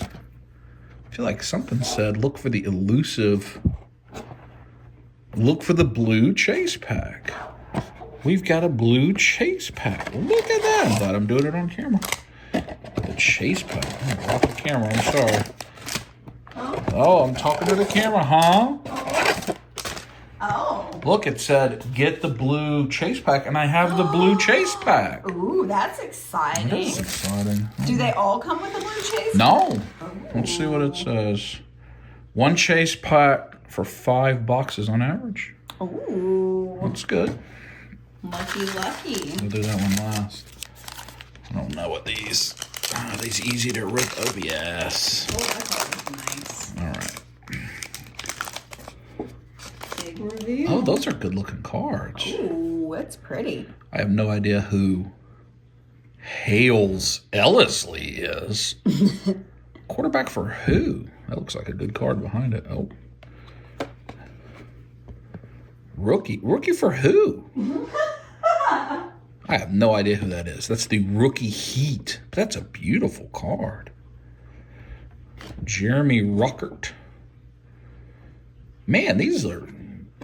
I feel like something said look for the elusive. Look for the blue chase pack. We've got a blue chase pack. Look at that. I'm glad I'm doing it on camera. The chase pack. I'm gonna rock the camera. I'm sorry. Oh, I'm talking to the camera, huh? Oh. Look, it said get the blue chase pack, and I have the blue chase pack. Ooh, that's exciting. That is exciting. Do they all come with the blue chase? No. Let's see what it says. One chase pack for 5 boxes on average. Ooh. That's good. Lucky. We'll do that one last. I don't know what these. Are these easy to rip? Oh, yes. Oh, that card was nice. All right. Big reveal. Oh, those are good looking cards. Ooh, it's pretty. I have no idea who Hales Ellisley is. Quarterback for who? That looks like a good card behind it. Oh. Rookie for who? I have no idea who that is. That's the Rookie Heat. That's a beautiful card. Jeremy Ruckert. Man, these are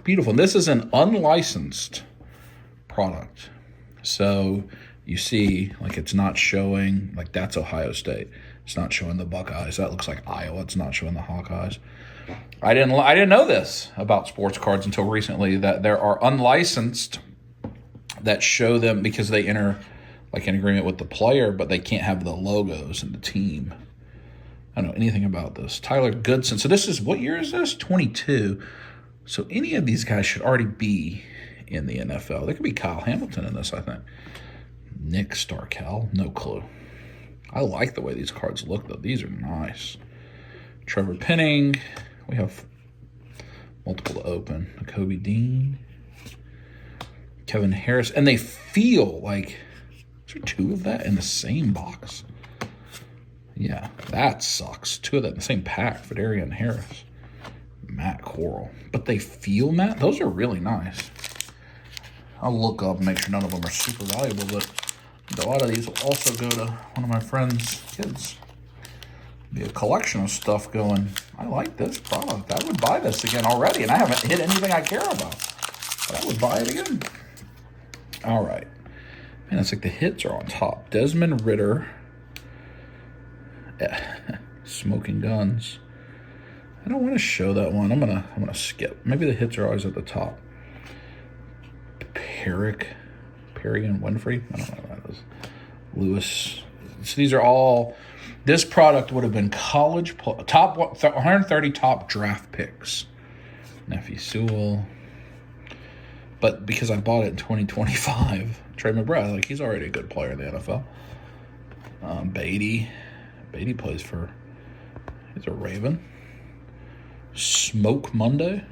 beautiful. This is an unlicensed product. So you see, like, it's not showing, like, that's Ohio State. It's not showing the Buckeyes. That looks like Iowa. It's not showing the Hawkeyes. I didn't know this about sports cards until recently, that there are unlicensed that show them because they enter, like, an agreement with the player, but they can't have the logos and the team. I don't know anything about this. Tyler Goodson. So this is, what year is this? 22. So any of these guys should already be in the NFL. There could be Kyle Hamilton in this, I think. Nick Starkel. No clue. I like the way these cards look, though. These are nice. Trevor Penning. We have multiple to open. Kobe Dean. Kevin Harris. And they feel like, is there two of that in the same box? Yeah, that sucks. Two of that in the same pack. Fadarian Harris. Matt Corral. But they feel matte? Those are really nice. I'll look up and make sure none of them are super valuable, but a lot of these will also go to one of my friend's kids. Be a collection of stuff going, I like this product. I would buy this again already, and I haven't hit anything I care about. But I would buy it again. All right. Man, it's like the hits are on top. Desmond Ridder. Smoking Guns. I don't want to show that one. I'm gonna skip. Maybe the hits are always at the top. Perry and Winfrey. I don't know what that is. Lewis. So these are all. This product would have been college top 130 top draft picks. Nephi Sewell. But because I bought it in 2025, Trey McBride, like, he's already a good player in the NFL. Beatty plays for. He's a Raven. Smoke Monday.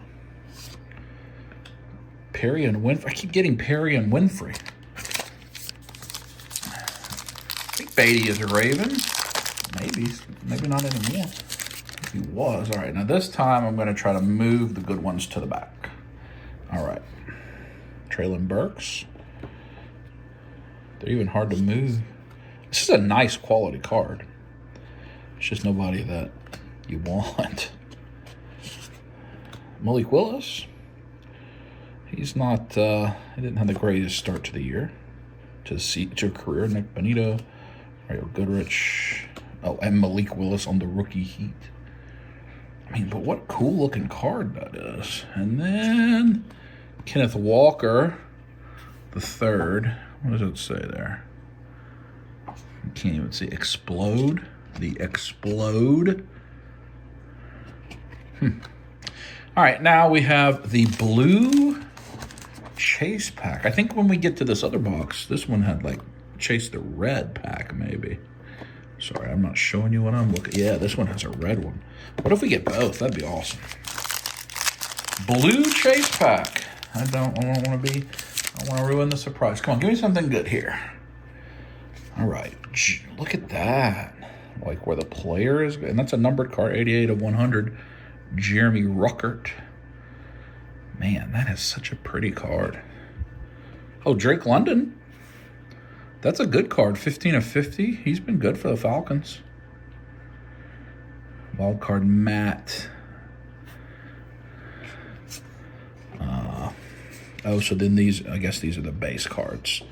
Perry and Winfrey. I keep getting Perry and Winfrey. I think Beatty is a Raven. Maybe not anymore. He was. All right, now this time I'm going to try to move the good ones to the back. All right. Traylon Burks. They're even hard to move. This is a nice quality card. It's just nobody that you want. Malik Willis. He's not, he didn't have the greatest start to the year, to a career. Nick Bonito, Mario Goodrich, and Malik Willis on the rookie heat. I mean, but what cool looking card that is. And then Kenneth Walker, the third. What does it say there? You can't even see. Explode. The Explode. All right, now we have the blue Chase pack. I think when we get to this other box, this one had, like, Chase the red pack, maybe. Sorry, I'm not showing you what I'm looking. Yeah, this one has a red one. What if we get both? That'd be awesome. Blue Chase pack. I don't want to ruin the surprise. Come on, give me something good here. All right, look at that. Like, where the player is, and that's a numbered card, 88 of 100. Jeremy Ruckert. Man, that is such a pretty card. Oh, Drake London. That's a good card, 15 of 50. He's been good for the Falcons. Wild card Matt. So then these, I guess these are the base cards,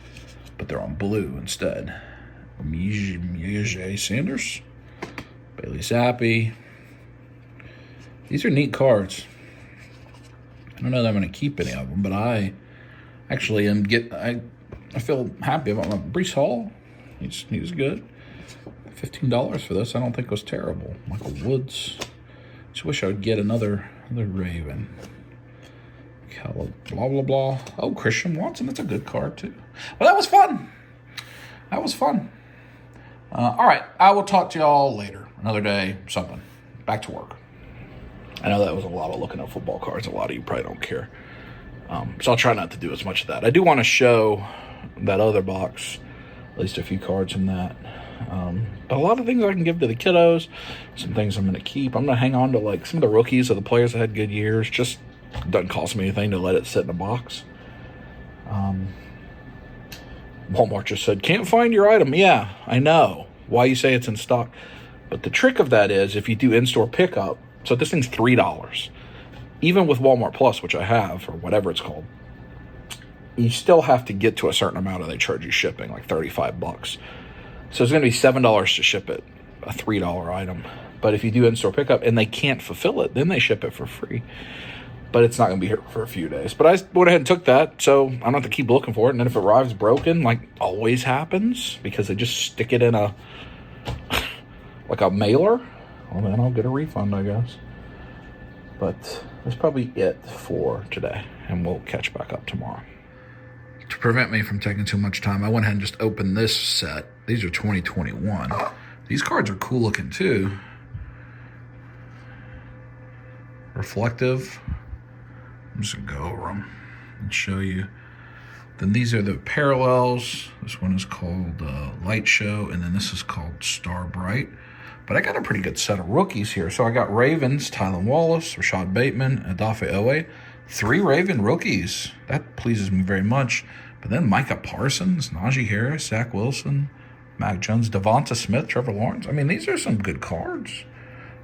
but they're on blue instead. Mijay Sanders. Bailey Zappi. These are neat cards. I don't know that I'm going to keep any of them, but I actually I feel happy about my Breece Hall. He's good. $15 for this, I don't think was terrible. Michael Woods. Just wish I would get another Raven. Blah, blah, blah. Oh, Christian Watson. That's a good card, too. Well, that was fun. All right. I will talk to y'all later. Another day, something. Back to work. I know that was a lot of looking at football cards. A lot of you probably don't care. So I'll try not to do as much of that. I do want to show that other box, at least a few cards in that. But a lot of things I can give to the kiddos. Some things I'm going to keep. I'm going to hang on to, like, some of the rookies of the players that had good years. Just doesn't cost me anything to let it sit in a box. Walmart just said, can't find your item. Yeah, I know. Why you say it's in stock. But the trick of that is if you do in-store pickup, so this thing's $3. Even with Walmart Plus, which I have, or whatever it's called, you still have to get to a certain amount, and they charge you shipping, like $35. So it's going to be $7 to ship it, a $3 item. But if you do in-store pickup and they can't fulfill it, then they ship it for free. But it's not going to be here for a few days. But I went ahead and took that, so I don't have to keep looking for it. And then if it arrives broken, like always happens, because they just stick it in a like a mailer, well, then I'll get a refund, I guess. But that's probably it for today, and we'll catch back up tomorrow. To prevent me from taking too much time, I went ahead and just opened this set. These are 2021. These cards are cool looking too. Reflective. I'm just gonna go over them and show you. Then these are the parallels. This one is called Light Show, and then this is called Star Bright. But I got a pretty good set of rookies here. So I got Ravens, Tylan Wallace, Rashad Bateman, Adafe Owe. 3 Raven rookies. That pleases me very much. But then Micah Parsons, Najee Harris, Zach Wilson, Mac Jones, Devonta Smith, Trevor Lawrence. I mean, these are some good cards.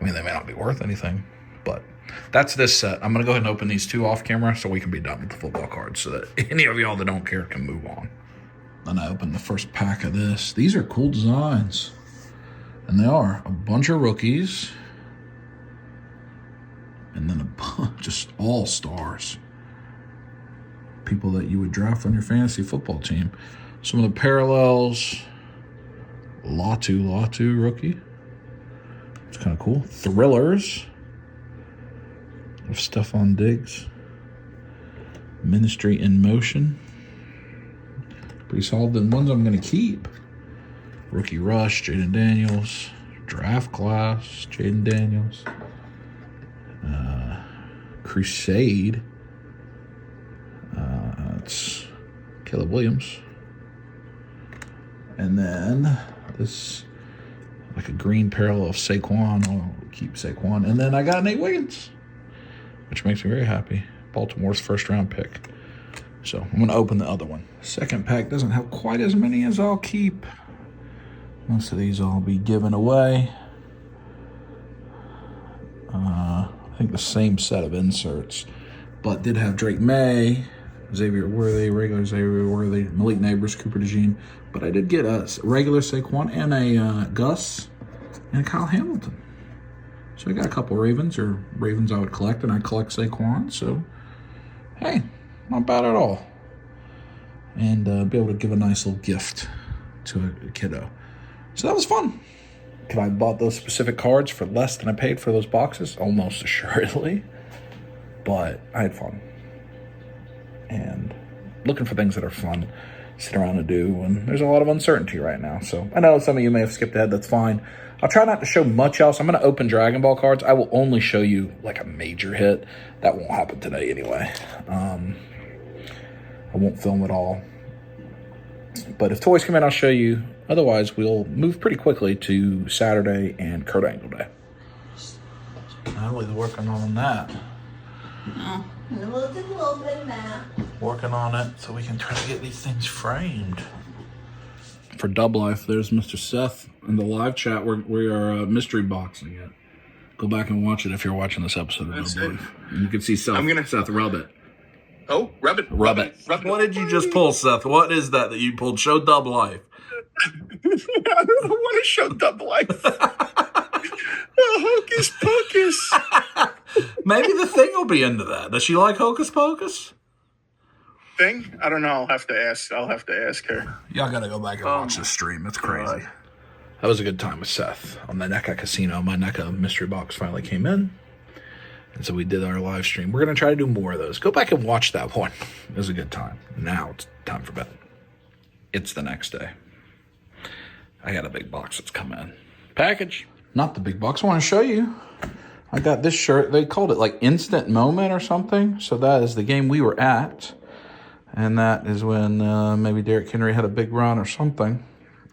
I mean, they may not be worth anything, but that's this set. I'm going to go ahead and open these 2 off camera so we can be done with the football cards so that any of y'all that don't care can move on. Then I opened the first pack of this. These are cool designs. And they are a bunch of rookies. And then a bunch, just all stars. People that you would draft on your fantasy football team. Some of the parallels. Latu rookie. It's kind of cool. Thrillers. Of Stephon Diggs. Ministry in Motion. Pretty solid. Then ones I'm going to keep. Rookie Rush, Jaden Daniels. Draft Class, Jaden Daniels. Crusade. It's Caleb Williams. And then this, like a green parallel of Saquon. I'll keep Saquon. And then I got Nate Wiggins, which makes me very happy. Baltimore's first round pick. So I'm going to open the other one. Second pack doesn't have quite as many as I'll keep. Most of these I'll be giving away. I think the same set of inserts, but did have Drake May, Xavier Worthy, regular Xavier Worthy, Malik Neighbors, Cooper DeJean. But I did get a regular Saquon and a Gus and a Kyle Hamilton. So I got a couple Ravens, or Ravens I would collect, and I collect Saquon. So, hey, not bad at all. And be able to give a nice little gift to a kiddo. So that was fun. Could I have bought those specific cards for less than I paid for those boxes? Almost assuredly. But I had fun. And looking for things that are fun, sit around and do. And there's a lot of uncertainty right now. So I know some of you may have skipped ahead. That's fine. I'll try not to show much else. I'm going to open Dragon Ball cards. I will only show you like a major hit. That won't happen today anyway. I won't film it all. But if toys come in, I'll show you. Otherwise, we'll move pretty quickly to Saturday and Kurt Angle Day. Natalie's working on that. Oh, we'll do a little bit of that. Working on it so we can try to get these things framed. For Dub Life, there's Mr. Seth in the live chat. We are mystery boxing it. Go back and watch it if you're watching this episode of Dub Life. And you can see Seth. Seth, rub it. Oh, rub it. What did you just pull, Seth? What is that you pulled? Show Dub Life. I don't want to show Dub Life. Hocus Pocus. Maybe the thing will be into that. Does she like Hocus Pocus? Thing? I don't know. I'll have to ask her. Y'all gotta go back and watch this stream. It's crazy. That was a good time with Seth on the NECA Casino. My NECA mystery box finally came in. And so we did our live stream. We're going to try to do more of those. Go back and watch that one. It was a good time. Now it's time for bed. It's the next day. I got a big box that's come in. Package. Not the big box. I want to show you. I got this shirt. They called it like Instant Moment or something. So that is the game we were at. And that is when maybe Derrick Henry had a big run or something.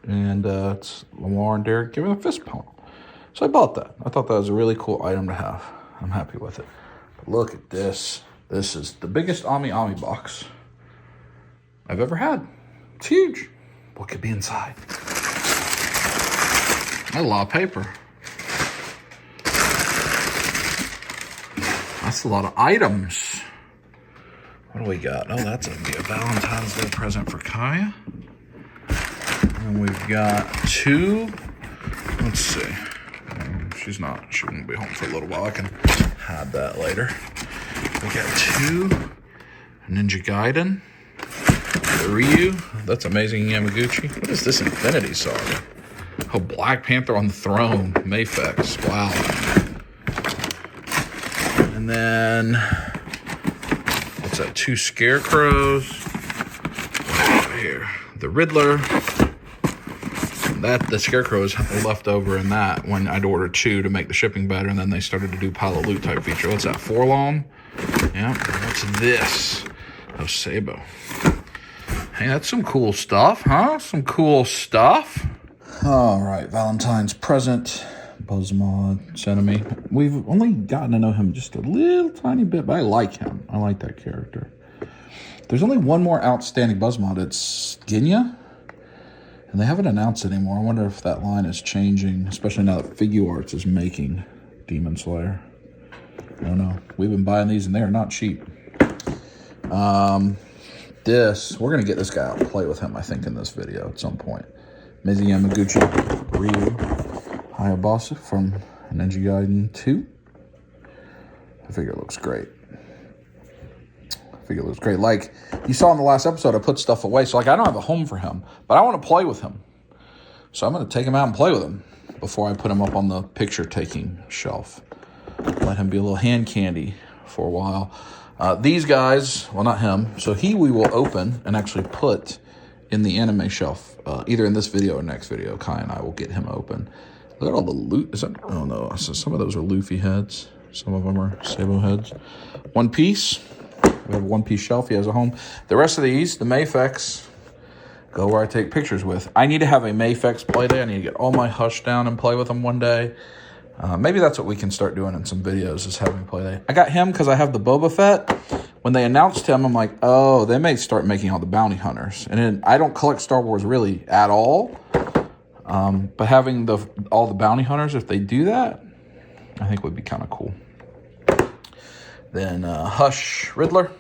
And it's Lamar and Derrick giving a fist pump. So I bought that. I thought that was a really cool item to have. I'm happy with it. But look at this. This is the biggest Ami box I've ever had. It's huge. What could be inside? A lot of paper. That's a lot of items. What do we got? Oh, that's going to be a Valentine's Day present for Kaya. And we've got 2. Let's see. She won't be home for a little while. I can hide that later. We got 2 Ninja Gaiden. The Ryu. That's Amazing Yamaguchi. What is this Infinity Saga? Oh, Black Panther on the Throne. Mayfex. Wow. And then, what's that? 2 Scarecrows. Over here. The Riddler. The Scarecrows left over in that when I'd ordered 2 to make the shipping better, and then they started to do pile of loot type feature. What's that? Forlom? Yeah. What's this? Oh, Sabo. Hey, that's some cool stuff, huh? Some cool stuff. All right, Valentine's present. Buzzmod sent me. We've only gotten to know him just a little tiny bit, but I like him. I like that character. There's only one more outstanding Buzzmod. It's Ginya. And they haven't announced anymore. I wonder if that line is changing, especially now that Figuarts is making Demon Slayer. I don't know. We've been buying these, and they are not cheap. We're going to get this guy out and play with him, I think, in this video at some point. Mizu Yamaguchi, Ryu, Hayabusa from Ninja Gaiden 2. I figure it looks great. Like you saw in the last episode, I put stuff away. So like I don't have a home for him, but I want to play with him. So I'm going to take him out and play with him before I put him up on the picture taking shelf. Let him be a little hand candy for a while. These guys, well, not him. So we will open and actually put in the anime shelf, either in this video or next video. Kai and I will get him open. Look at all the loot. Oh no, so some of those are Luffy heads. Some of them are Sabo heads. One Piece. We have a One Piece shelf. He has a home. The rest of these, the Mayfex, go where I take pictures with. I need to have a Mayfex play day. I need to get all my Hush down and play with them one day. Maybe that's what we can start doing in some videos, is having play day. I got him because I have the Boba Fett. When they announced him, I'm like, oh, they may start making all the bounty hunters. And then I don't collect Star Wars really at all. But having all the bounty hunters, if they do that, I think would be kind of cool. Then Hush Riddler.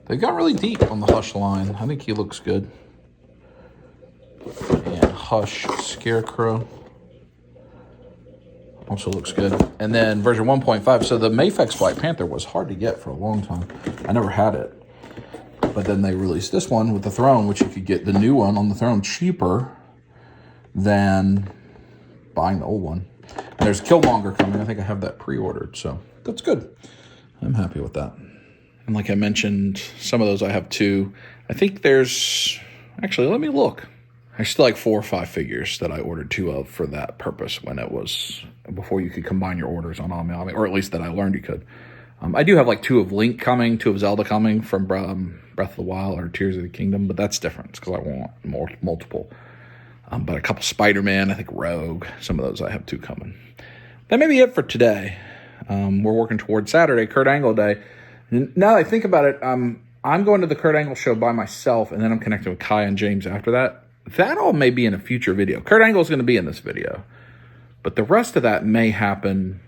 They got really deep on the Hush line. I think he looks good. And Hush Scarecrow also looks good. And then version 1.5. So the Mayfex Black Panther was hard to get for a long time. I never had it. But then they released this one with the throne, which you could get the new one on the throne cheaper than buying the old one. And there's Killmonger coming. I think I have that pre-ordered. So that's good. I'm happy with that. And like I mentioned, some of those I have too. I think there's... Actually, let me look. I still like 4 or 5 figures that I ordered 2 of for that purpose when it was... Before you could combine your orders on Ami, or at least that I learned you could. I do have like 2 of Link coming, 2 of Zelda coming from Breath of the Wild or Tears of the Kingdom, but that's different. It's because I want multiple. But a couple Spider-Man, I think Rogue, some of those I have 2 coming. That may be it for today. We're working towards Saturday, Kurt Angle Day. Now that I think about it, I'm going to the Kurt Angle show by myself, and then I'm connecting with Kai and James after that. That all may be in a future video. Kurt Angle is going to be in this video. But the rest of that may happen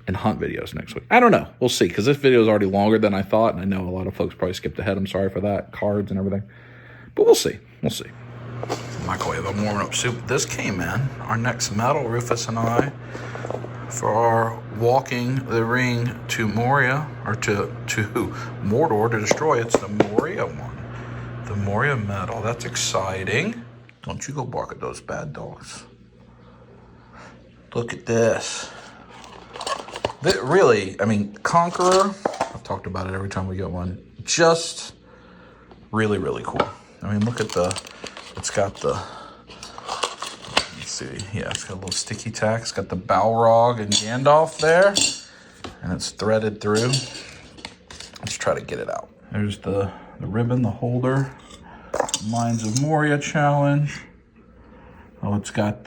in hunt videos next week. I don't know. We'll see, because this video is already longer than I thought, and I know a lot of folks probably skipped ahead. I'm sorry for that. Cards and everything. But we'll see. We'll see. Microwave, I'm warming up soup. This came in. Our next medal, Rufus and I, for our walking the ring to Moria, or to Mordor to destroy. It's the Moria one. The Moria medal. That's exciting. Don't you go bark at those bad dogs. Look at this. Really, I mean, Conqueror, I've talked about it every time we get one. Just really, really cool. I mean, look at it's got the, let's see, yeah, it's got a little sticky tack. It's got the Balrog and Gandalf there, and it's threaded through. Let's try to get it out. There's the ribbon, the holder. Mines of Moria challenge. Oh, it's got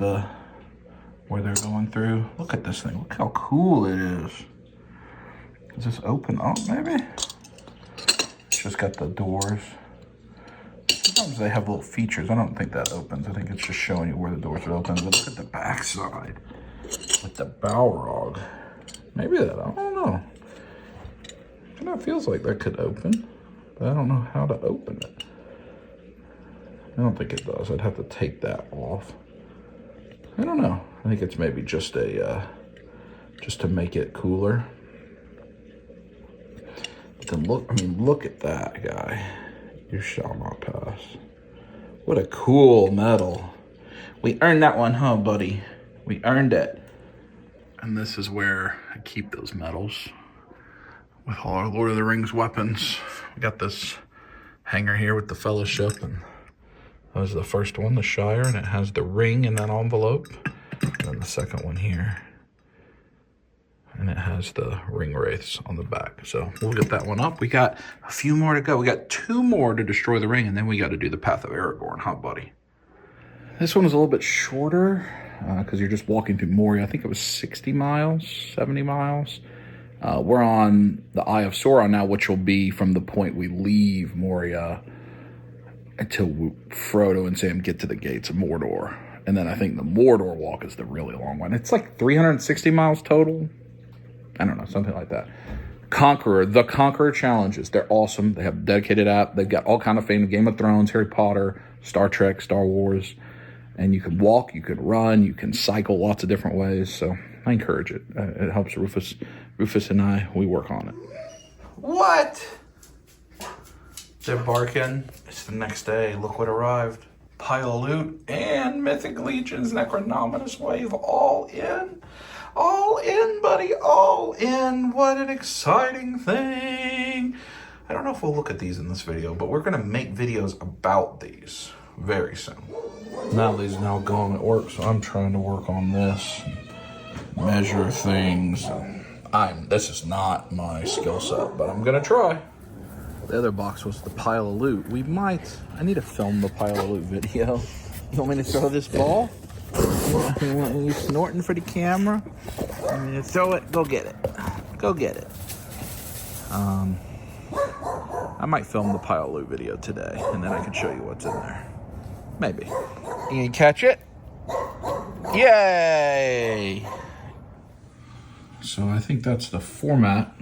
where they're going through. Look at this thing. Look how cool it is. Does this open up, maybe? It's just got the doors. Sometimes they have little features. I don't think that opens. I think it's just showing you where the doors are open. But look at the back side with the Balrog. Maybe that, I don't know. It feels like that could open. but I don't know how to open it. I don't think it does. I'd have to take that off. I don't know. I think it's maybe just a, just to make it cooler. But then look, I mean, look at that guy. You shall not pass. What a cool medal. We earned that one, huh, buddy? We earned it. And this is where I keep those medals with all our Lord of the Rings weapons. We got this hanger here with the Fellowship, and that was the first one, the Shire, and it has the ring in that envelope. And then the second one here, and it has the ring wraiths on the back. So we'll get that one up. We got a few more to go. We got 2 more to destroy the ring, and then we got to do the Path of Aragorn, huh, buddy? This one was a little bit shorter because you're just walking through Moria. I think it was 60 miles, 70 miles. We're on the Eye of Sauron now, which will be from the point we leave Moria until Frodo and Sam get to the gates of Mordor. And then I think the Mordor walk is the really long one. It's like 360 miles total. I don't know, something like that. The Conqueror challenges. They're awesome. They have a dedicated app. They've got all kind of fame. Game of Thrones, Harry Potter, Star Trek, Star Wars. And you can walk, you can run, you can cycle lots of different ways. So I encourage it. It helps Rufus and I, we work on it. What? They're barking. It's the next day. Look what arrived. Pile of loot and Mythic Legion's Necronominous Wave all in. All in, buddy, all in. What an exciting thing. I don't know if we'll look at these in this video, but we're going to make videos about these very soon. Now these now gone at work, so I'm trying to work on this, measure things. This is not my skill set, but I'm going to try. The other box was the pile of loot. I need to film the pile of loot video. You want me to throw this ball? You want me snorting for the camera? I'm going to throw it. Go get it. Go get it. I might film the pile of loot video today, and then I can show you what's in there. Maybe. You gonna catch it? Yay! So I think that's the format.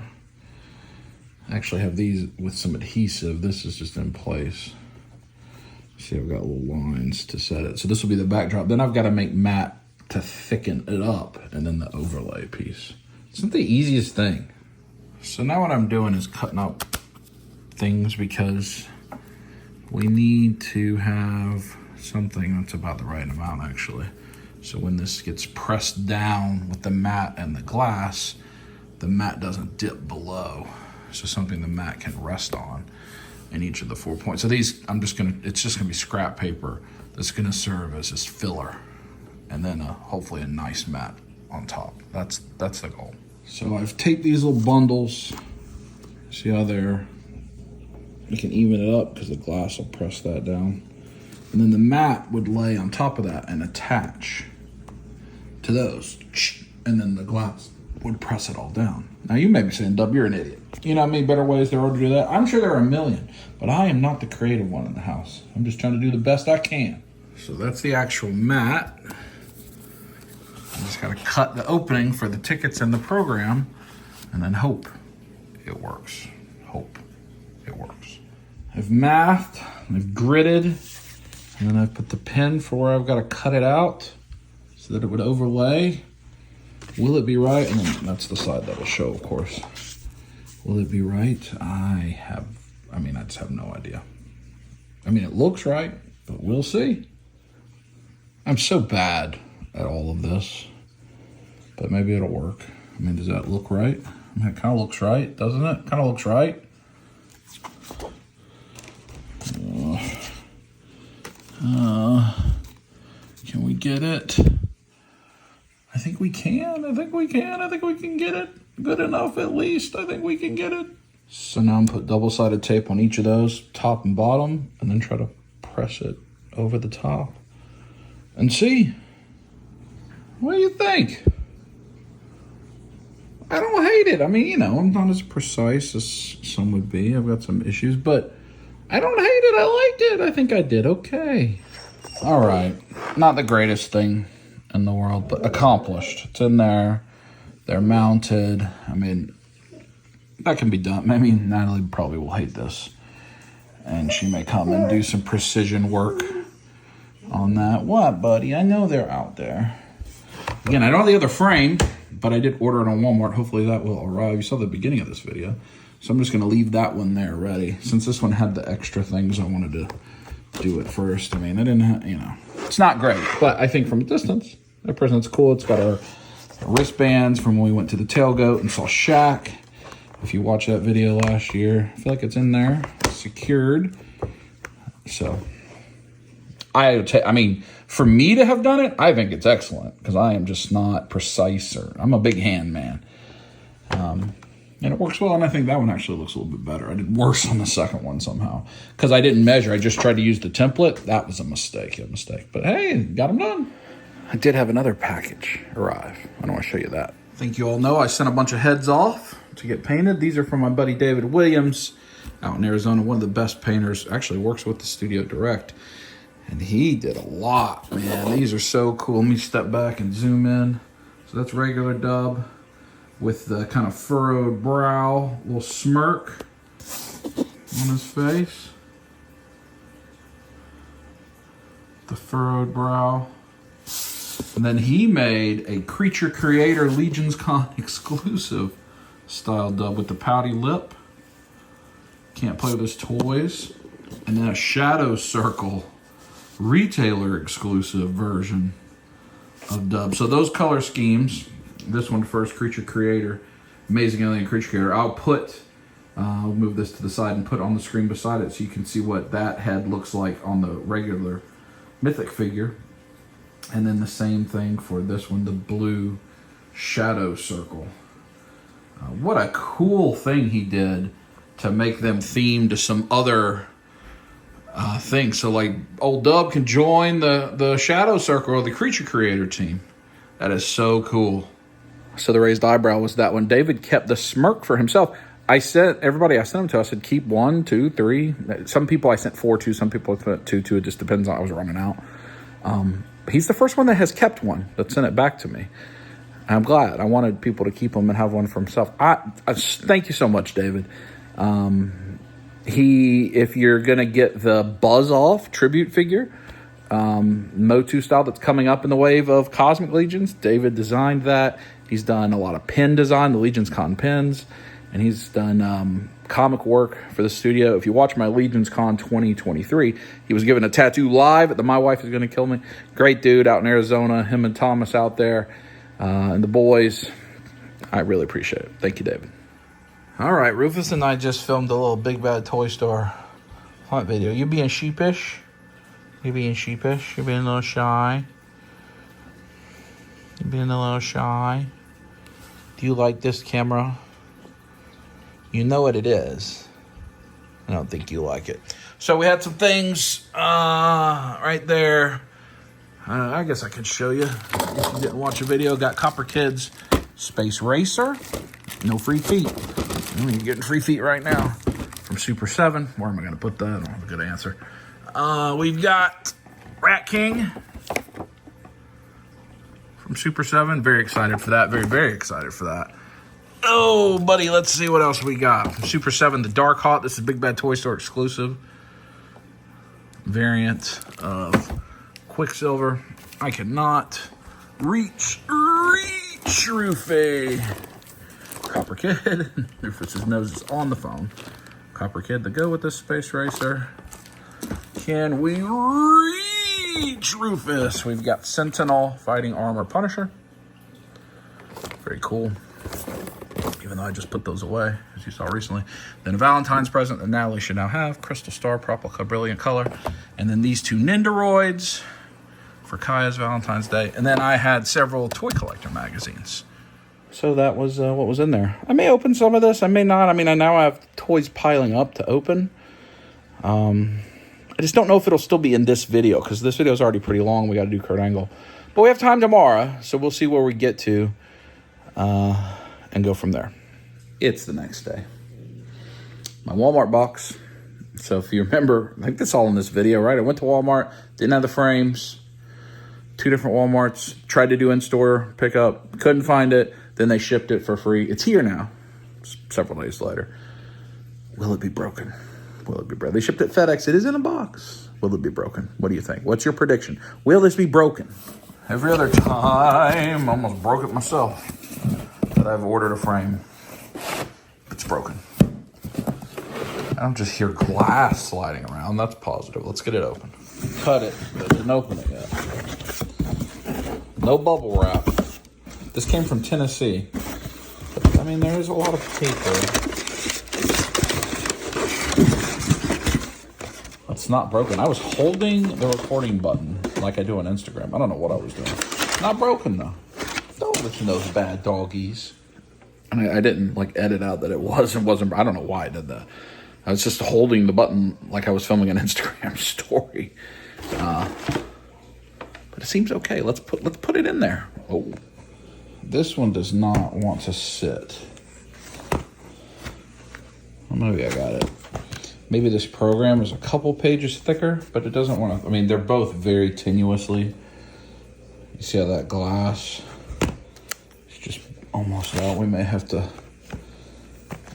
I actually have these with some adhesive. This is just in place. See, I've got little lines to set it. So this will be the backdrop. Then I've got to make matte to thicken it up, and then the overlay piece. It's not the easiest thing. So now what I'm doing is cutting up things because we need to have something that's about the right amount, actually. So when this gets pressed down with the matte and the glass, the matte doesn't dip below. So something the matte can rest on in each of the 4 points. So these, it's just gonna be scrap paper that's gonna serve as this filler, and then hopefully a nice matte on top. That's the goal. So I've taped these little bundles. See how you can even it up because the glass will press that down. And then the matte would lay on top of that and attach to those. And then the glass would press it all down. Now you may be saying, Dub, you're an idiot. You know how many better ways there are to do that? I'm sure there are a million, but I am not the creative one in the house. I'm just trying to do the best I can. So that's the actual matte. I just gotta cut the opening for the tickets in the program and then hope it works. Hope it works. I've mathed, I've gridded, and then I've put the pin for where I've got to cut it out so that it would overlay. Will it be right? And then that's the side that will show, of course. Will it be right? I just have no idea. I mean, it looks right, but we'll see. I'm so bad at all of this, but maybe it'll work. I mean, does that look right? I mean, it kind of looks right, doesn't it? Kind of looks right. Can we get it? I think we can. I think we can get it good enough at least. I think we can get it. So now I'm put double-sided tape on each of those, top and bottom, and then try to press it over the top and see. What do you think? I don't hate it. I mean, you know, I'm not as precise as some would be. I've got some issues, but I don't hate it. I liked it. I think I did okay. All right. Not the greatest thing in the world, but accomplished. It's in there. They're mounted. I mean, that can be done. I mean, Natalie probably will hate this. and she may come and do some precision work on that. What, buddy? I know they're out there. Again, I don't have the other frame, but I did order it on Walmart. Hopefully that will arrive. You saw the beginning of this video. So I'm just going to leave that one there ready. Since this one had the extra things, I wanted to do it first. I mean, I didn't have, you know, it's not great, but I think from a distance, that present's cool. It's got our wristbands from when we went to the tailgate and saw Shaq. If you watched that video last year, I feel like it's in there, secured. So, I mean, for me to have done it, I think it's excellent because I am just not precise, or I'm a big hand man. And it works well, and I think that one actually looks a little bit better. I did worse on the second one somehow because I didn't measure. I just tried to use the template. That was a mistake, But hey, got them done. I did have another package arrive. I don't want to show you that. I think you all know I sent a bunch of heads off to get painted. These are from my buddy David Williams out in Arizona, one of the best painters. Actually works with the studio direct. And he did a lot, man. These are so cool. Let me step back and zoom in. So that's regular dub with the kind of furrowed brow, little smirk on his face. The furrowed brow. And then he made a Creature Creator Legion's Con exclusive style dub with the pouty lip. Can't play with his toys. And then a Shadow Circle retailer exclusive version of dub. So those color schemes, this one first, Creature Creator, Amazing Alien Creature Creator. I'll move this to the side and put it on the screen beside it so you can see what that head looks like on the regular Mythic figure. And then the same thing for this one, the blue Shadow Circle. What a cool thing he did to make them themed to some other things. So like old Dub can join the Shadow Circle or the Creature Creator team. That is so cool. So the raised eyebrow was that one. David kept the smirk for himself. I sent everybody I sent them to, I said, keep 1, 2, 3. Some people I sent 4 to, some people I sent 2 to. It just depends on, I was running out. He's the first one that has kept one, that sent it back to me. I'm glad. I wanted people to keep them and have one for himself. I thank you so much, David. If you're going to get the Buzz Off tribute figure, Motu style that's coming up in the wave of Cosmic Legions, David designed that. He's done a lot of pin design, the Legions Con pins, and he's done comic work for the studio. If you watch my Legions Con 2023, he was given a tattoo live at the My Wife Is Gonna Kill Me. Great dude out in Arizona, him and Thomas out there, and the boys. I really appreciate it. Thank you, David. All right, Rufus and I just filmed a little Big Bad Toy Store hunt video. You being sheepish? You being sheepish? You being a little shy? You being a little shy? Do you like this camera? You know what it is. I don't think you like it. So we had some things right there. I guess I could show you. If you didn't watch a video, got Copper Kids Space Racer. No free feet. You're getting free feet right now from Super 7. Where am I going to put that? I don't have a good answer. We've got Rat King from Super 7. Very excited for that. Very, very excited for that. Oh, buddy, let's see what else we got. From Super 7, the Dark Hawk. This is Big Bad Toy Store exclusive variant of Quicksilver. I cannot reach, Rufy. Copper Kid. Rufus's nose is on the phone. Copper Kid to go with this Space Racer. Can we reach Rufus? We've got Sentinel Fighting Armor Punisher. Very cool. Even though I just put those away, as you saw recently. Then a Valentine's present that Natalie should now have. Crystal Star, Proplica Brilliant Color. And then these 2 Nindoroids for Kaya's Valentine's Day. And then I had several Toy Collector magazines. So that was what was in there. I may open some of this. I may not. I mean, I now have toys piling up to open. I just don't know if it'll still be in this video, because this video is already pretty long. We got to do Kurt Angle. But we have time tomorrow, so we'll see where we get to and go from there. It's the next day. My Walmart box. So if you remember, I think that's all in this video, right? I went to Walmart, didn't have the frames. 2 different Walmarts. Tried to do in-store pickup. Couldn't find it. Then they shipped it for free. It's here now, several days later. Will it be broken? Will it be broken? They shipped it FedEx. It is in a box. Will it be broken? What do you think? What's your prediction? Will this be broken? Every other time, I almost broke it myself, that I've ordered a frame. It's broken. I don't just hear glass sliding around. That's positive. Let's get it open. Cut it, but didn't open it yet. No bubble wrap. This came from Tennessee. I mean, there is a lot of paper. It's not broken. I was holding the recording button like I do on Instagram. I don't know what I was doing. Not broken, though. Don't listen to those bad doggies. I didn't, like, edit out that it was and wasn't. I don't know why I did that. I was just holding the button like I was filming an Instagram story. But it seems okay. Let's put it in there. Oh. This one does not want to sit. Well, maybe I got it. Maybe this program is a couple pages thicker, but it doesn't want to. I mean, they're both very tenuously. You see how that glass is just almost out. We may have to,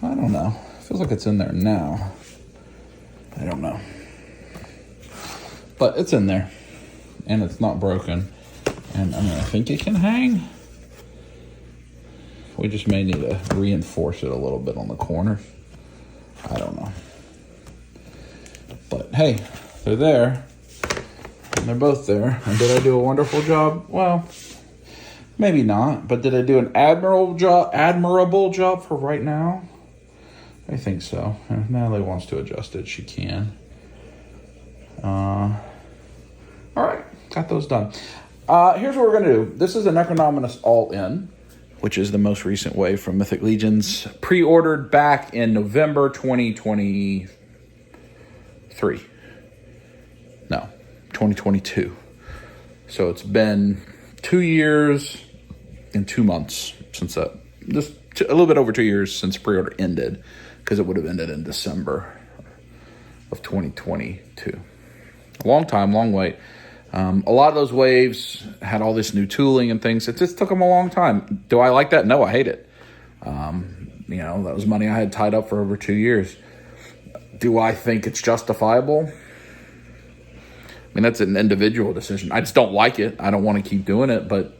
I don't know. Feels like it's in there now. I don't know. But it's in there. And it's not broken. And I mean, I think it can hang. We just may need to reinforce it a little bit on the corner. I don't know. But hey, they're there. And they're both there. And did I do a wonderful job? Well, maybe not. But did I do an admirable job for right now? I think so. If Natalie wants to adjust it, she can. All right, got those done. Here's what we're going to do. This is an Econominus All-In, which is the most recent wave from Mythic Legions, pre-ordered back in November 2023. No, 2022. So it's been 2 years and 2 months since that. Just a little bit over 2 years since pre-order ended, because it would have ended in December of 2022. Long time, long wait. A lot of those waves had all this new tooling and things. It just took them a long time. Do I like that? No, I hate it. You know, that was money I had tied up for over 2 years. Do I think it's justifiable? I mean, that's an individual decision. I just don't like it. I don't want to keep doing it, but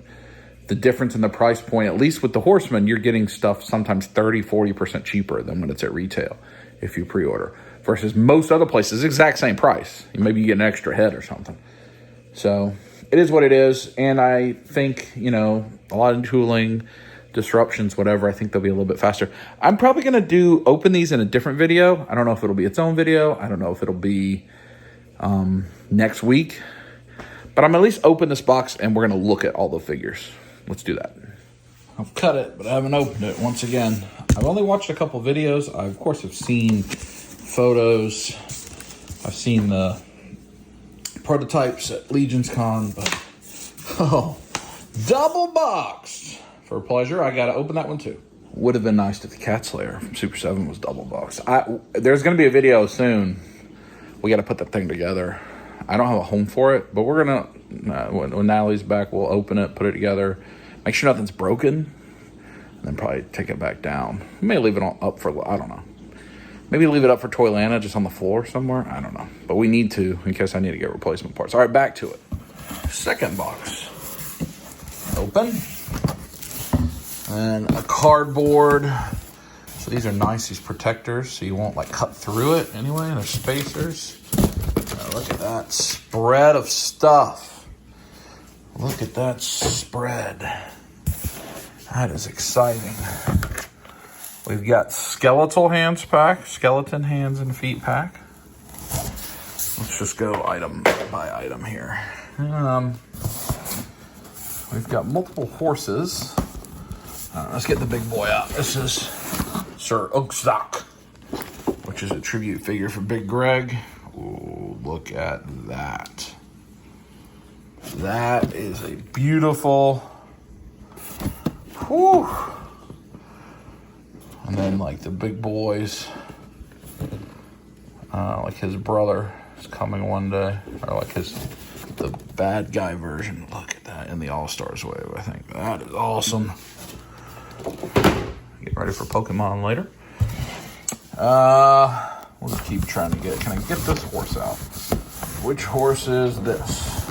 the difference in the price point, at least with the Horseman, you're getting stuff sometimes 30-40% cheaper than when it's at retail if you pre-order, versus most other places, exact same price. Maybe you get an extra head or something. So it is what it is, and I think, you know, a lot of tooling, disruptions, whatever, I think they'll be a little bit faster. I'm probably going to open these in a different video. I don't know if it'll be its own video. I don't know if it'll be next week. But I'm at least open this box, and we're going to look at all the figures. Let's do that. I've cut it, but I haven't opened it once again. I've only watched a couple videos. I, of course, have seen photos. I've seen the prototypes at Legions Con, but double boxed for pleasure. I got to open that one too. Would have been nice if the Cat Slayer from Super 7 was double boxed. There's going to be a video soon. We got to put that thing together. I don't have a home for it, but we're going to, when Natalie's back, we'll open it, put it together, make sure nothing's broken, and then probably take it back down. We may leave it up for, I don't know. Maybe leave it up for Toylanta just on the floor somewhere. I don't know. But we need to, in case I need to get replacement parts. All right, back to it. Second box. Open. And a cardboard. So these are nice, these protectors, so you won't like cut through it anyway. And they're spacers. Look at that spread of stuff. Look at that spread. That is exciting. We've got skeletal hands pack, skeleton hands and feet pack. Let's just go item by item here. We've got multiple horses. Let's get the big boy out. This is Sir Oakstock, which is a tribute figure for Big Greg. Ooh, look at that. That is a beautiful. Whew. And then like the big boys, like his brother is coming one day, or like the bad guy version. Look at that in the All-Stars wave. I think that is awesome. Get ready for Pokemon later. We'll just keep trying to get, can I get this horse out? Which horse is this?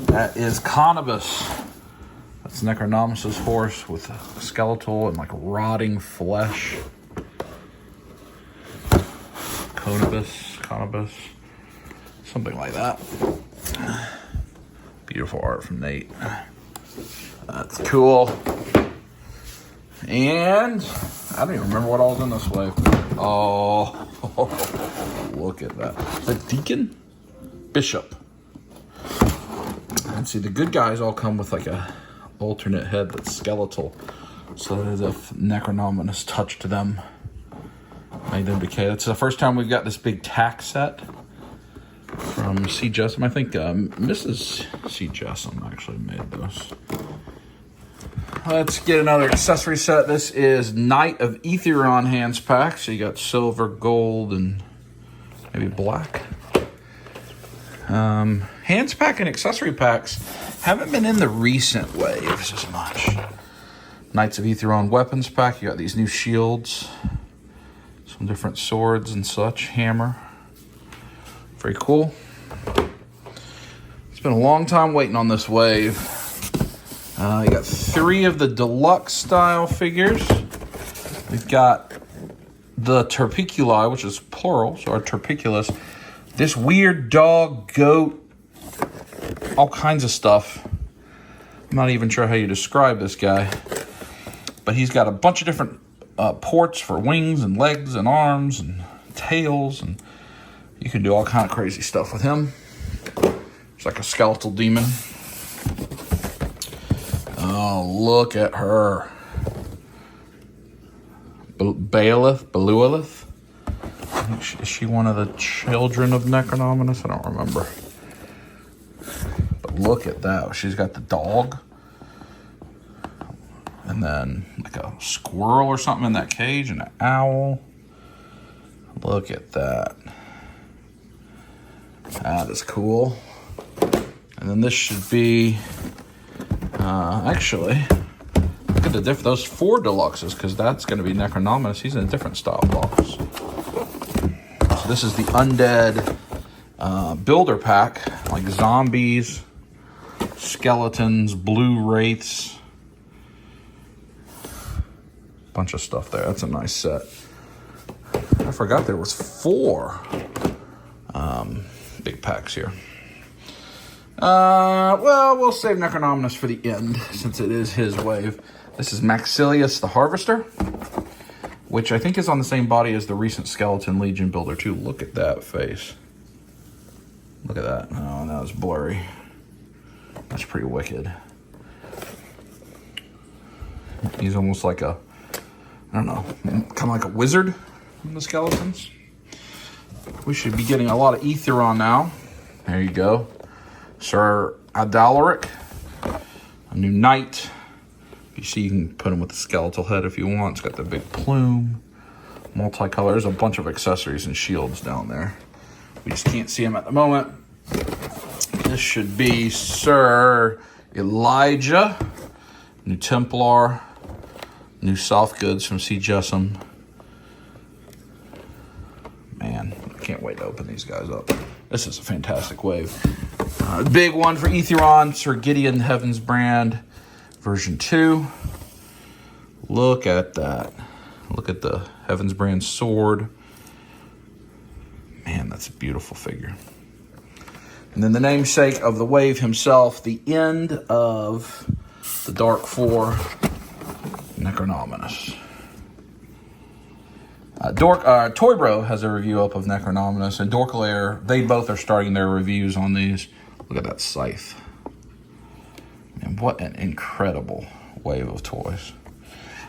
That is Cannabis. That's Necronomus's horse with a skeletal and like rotting flesh. Cannabis, something like that. Beautiful art from Nate. That's cool. And I don't even remember what all was in this wave. Oh, look at that. The Deacon? Bishop. And see, the good guys all come with like a alternate head that's skeletal. So that as if Necronominus touched them, made them decay. That's the first time we've got this big tack set from C. Jessam. I think Mrs. C. Jessam actually made those. Let's get another accessory set. This is Knight of Aetheron hands pack. So you got silver, gold, and maybe black. Hands pack and accessory packs haven't been in the recent waves as much. Knights of Aetheron weapons pack. You got these new shields, some different swords and such. Hammer. Very cool. It's been a long time waiting on this wave. You got 3 of the deluxe style figures. We've got the Terpiculi, which is plural, so our Terpiculus. This weird dog, goat, all kinds of stuff. I'm not even sure how you describe this guy. But he's got a bunch of different ports for wings and legs and arms and tails. And you can do all kind of crazy stuff with him. It's like a skeletal demon. Oh, look at her. Beluelith? Is she one of the children of Necronominus? I don't remember. But look at that. She's got the dog. And then like a squirrel or something in that cage and an owl. Look at that. That is cool. And then this should be... actually, look at the difference. Those 4 deluxes, because that's going to be Necronominus. He's in a different style box. So this is the undead builder pack, like zombies, skeletons, blue wraiths. Bunch of stuff there. That's a nice set. I forgot there was 4 big packs here. Well, we'll save Necronominus for the end, since it is his wave. This is Maxilius the Harvester, which I think is on the same body as the recent Skeleton Legion builder, too. Look at that face. Look at that. Oh, that was blurry. That's pretty wicked. He's almost like a, I don't know, kind of like a wizard in the skeletons. We should be getting a lot of Aetheron now. There you go. Sir Adalaric, a new knight. You see, you can put him with the skeletal head if you want. It's got the big plume, multicolor. There's a bunch of accessories and shields down there. We just can't see him at the moment. This should be Sir Elijah, new Templar, new soft goods from C. Jessam. Man, I can't wait to open these guys up. This is a fantastic wave. Big one for Aetheron, Sir Gideon Heaven's Brand, version 2. Look at that. Look at the Heaven's Brand sword. Man, that's a beautiful figure. And then the namesake of the wave himself, the end of the Dark 4, Necronominus. Toy Bro has a review up of Necronominus, and Dorkalair, they both are starting their reviews on these. Look at that scythe. And what an incredible wave of toys.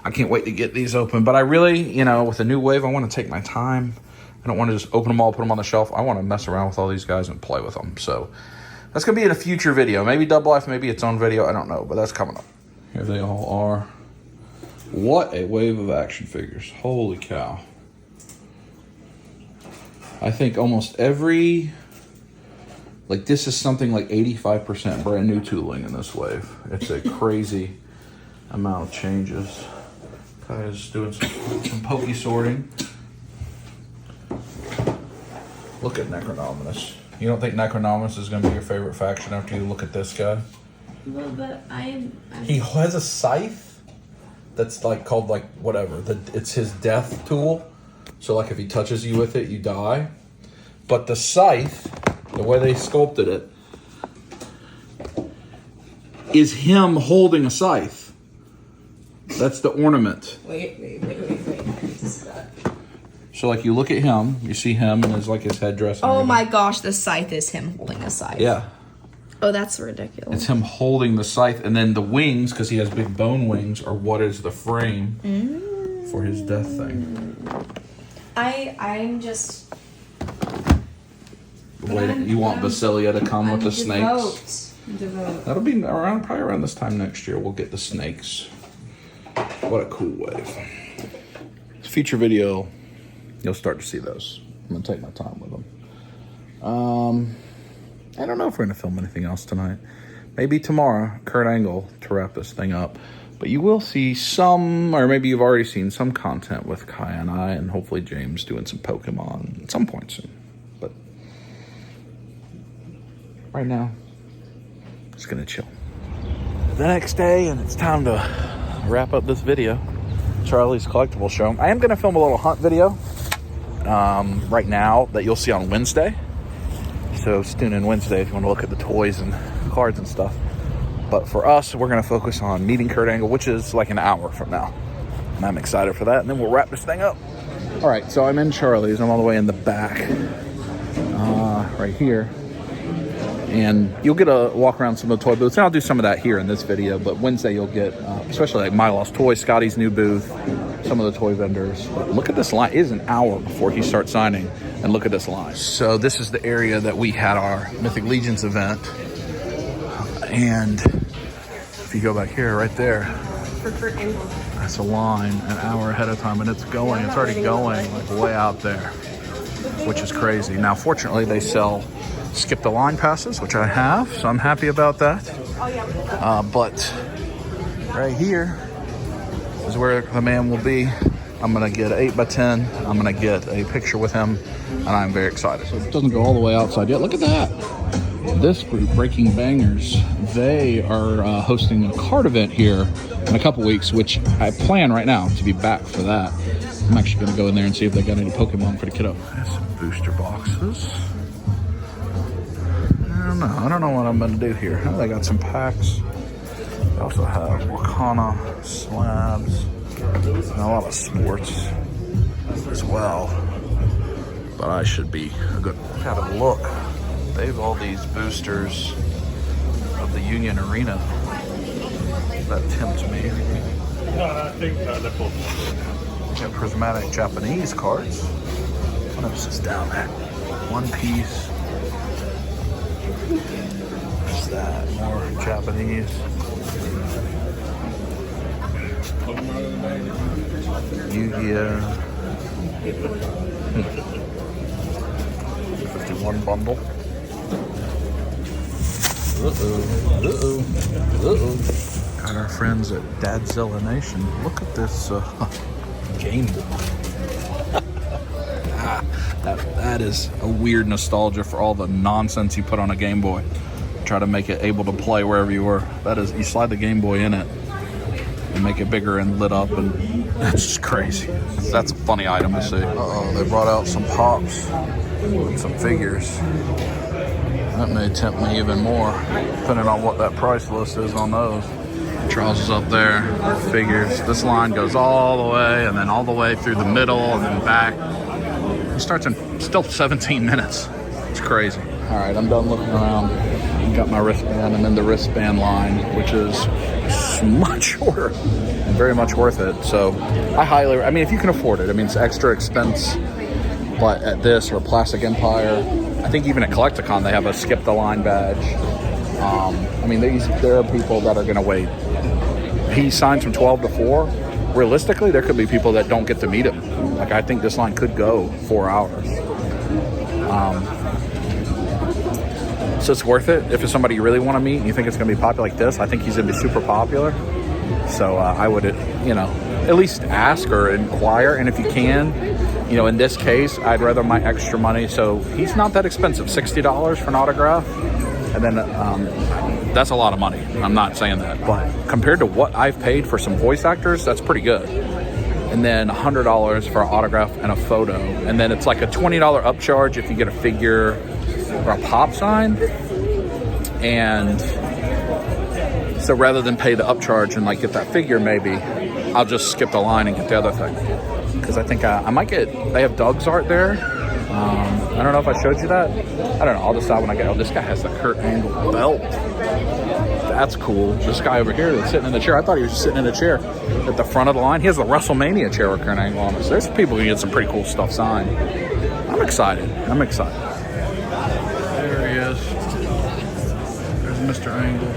I can't wait to get these open, but I really, you know, with a new wave, I want to take my time. I don't want to just open them all, put them on the shelf. I want to mess around with all these guys and play with them. So that's going to be in a future video. Maybe Double Life, maybe its own video. I don't know, but that's coming up. Here they all are. What a wave of action figures. Holy cow. I think almost every, like this is something like 85% brand new tooling in this wave. It's a crazy amount of changes. Guys doing some pokey sorting. Look at Necronominus. You don't think Necronominus is going to be your favorite faction after you look at this guy? Well, but He has a scythe that's like called like whatever. It's his death tool. So like if he touches you with it, you die. But the scythe, the way they sculpted it, is him holding a scythe. That's the ornament. Wait. So like you look at him, you see him and his like his headdress. And Oh everything. my gosh, the scythe is him holding a scythe. Yeah. Oh, that's ridiculous. It's him holding the scythe, and then the wings, because he has big bone wings, are what is the frame for his death thing. I'm just. You want Basilia to come with the snakes? Devote. That'll be probably around this time next year. We'll get the snakes. What a cool wave! Future video, you'll start to see those. I'm gonna take my time with them. I don't know if we're gonna film anything else tonight. Maybe tomorrow, Kurt Angle, to wrap this thing up. But you will see some, or maybe you've already seen some content with Kai and I, and hopefully James doing some Pokemon at some point soon. But right now, just gonna chill. The next day, and it's time to wrap up this video. Charlie's collectible show. I am gonna film a little hunt video right now that you'll see on Wednesday. So tune in Wednesday if you want to look at the toys and cards and stuff. But for us, we're going to focus on meeting Kurt Angle, which is like an hour from now. And I'm excited for that. And then we'll wrap this thing up. All right, so I'm in Charlie's. I'm all the way in the back right here. And you'll get a walk around some of the toy booths. And I'll do some of that here in this video. But Wednesday you'll get, especially like My Lost Toys, Scotty's new booth, some of the toy vendors. But look at this line. It is an hour before he starts signing. And look at this line. So this is the area that we had our Mythic Legions event. And if you go back here, right there, that's a line an hour ahead of time. And it's going, it's already going like way out there, which is crazy. Now, fortunately, they sell skip the line passes, which I have. So I'm happy about that. But right here is where the man will be. I'm gonna get an 8x10. I'm gonna get a picture with him, and I'm very excited. So it doesn't go all the way outside yet. Look at that. This group, Breaking Bangers, they are hosting a card event here in a couple weeks, which I plan right now to be back for that. I'm actually gonna go in there and see if they got any Pokemon for the kiddo. There's some booster boxes. I don't know what I'm gonna do here. Oh, they got some packs. They also have Wakana slabs. And a lot of sports as well, but I should be a good. Have a look. They have all these boosters of the Union Arena that tempt me. I think they're both. Got prismatic Japanese cards. What else is down there? One Piece. What's that? More Japanese. Yu-Gi-Oh! 51 bundle. Got our friends at Dadzilla Nation. Look at this Game Boy. That is a weird nostalgia for all the nonsense you put on a Game Boy. Try to make it able to play wherever you were. That is, you slide the Game Boy in it and make it bigger and lit up, and that's just crazy. That's a funny item to see. Uh-oh, they brought out some pops and some figures. That may tempt me even more, depending on what that price list is on those. Charles is up there, figures. This line goes all the way, and then all the way through the middle, and then back. It starts in still 17 minutes. It's crazy. All right, I'm done looking around. Got my wristband. I'm in the wristband line, which is much shorter and very much worth it. So I mean, if you can afford it, I mean, it's extra expense, but at this or Plastic Empire, I think even at Collecticon, they have a skip the line badge. I mean, there are people that are going to wait. He signs from 12 to 4. Realistically, there could be people that don't get to meet him. Like, I think this line could go 4 hours. So it's worth it. If it's somebody you really want to meet and you think it's going to be popular like this, I think he's going to be super popular. So I would, at least ask or inquire. And if you can, you know, in this case, I'd rather my extra money. So he's not that expensive, $60 for an autograph. And then that's a lot of money. I'm not saying that, but compared to what I've paid for some voice actors, that's pretty good. And then $100 for an autograph and a photo. And then it's like a $20 upcharge if you get a figure or a pop sign. And so rather than pay the upcharge and like get that figure, maybe I'll just skip the line and get the other thing. Because I think I might get, they have Doug's art there. I don't know if I showed you that. I don't know. I'll decide when I get. Oh, this guy has the Kurt Angle belt. That's cool. This guy over here that's sitting in the chair. I thought he was just sitting in a chair at the front of the line. He has the WrestleMania chair with Kurt Angle on it. So there's people who can get some pretty cool stuff signed. I'm excited. I'm excited. There he is. There's Mr. Angle.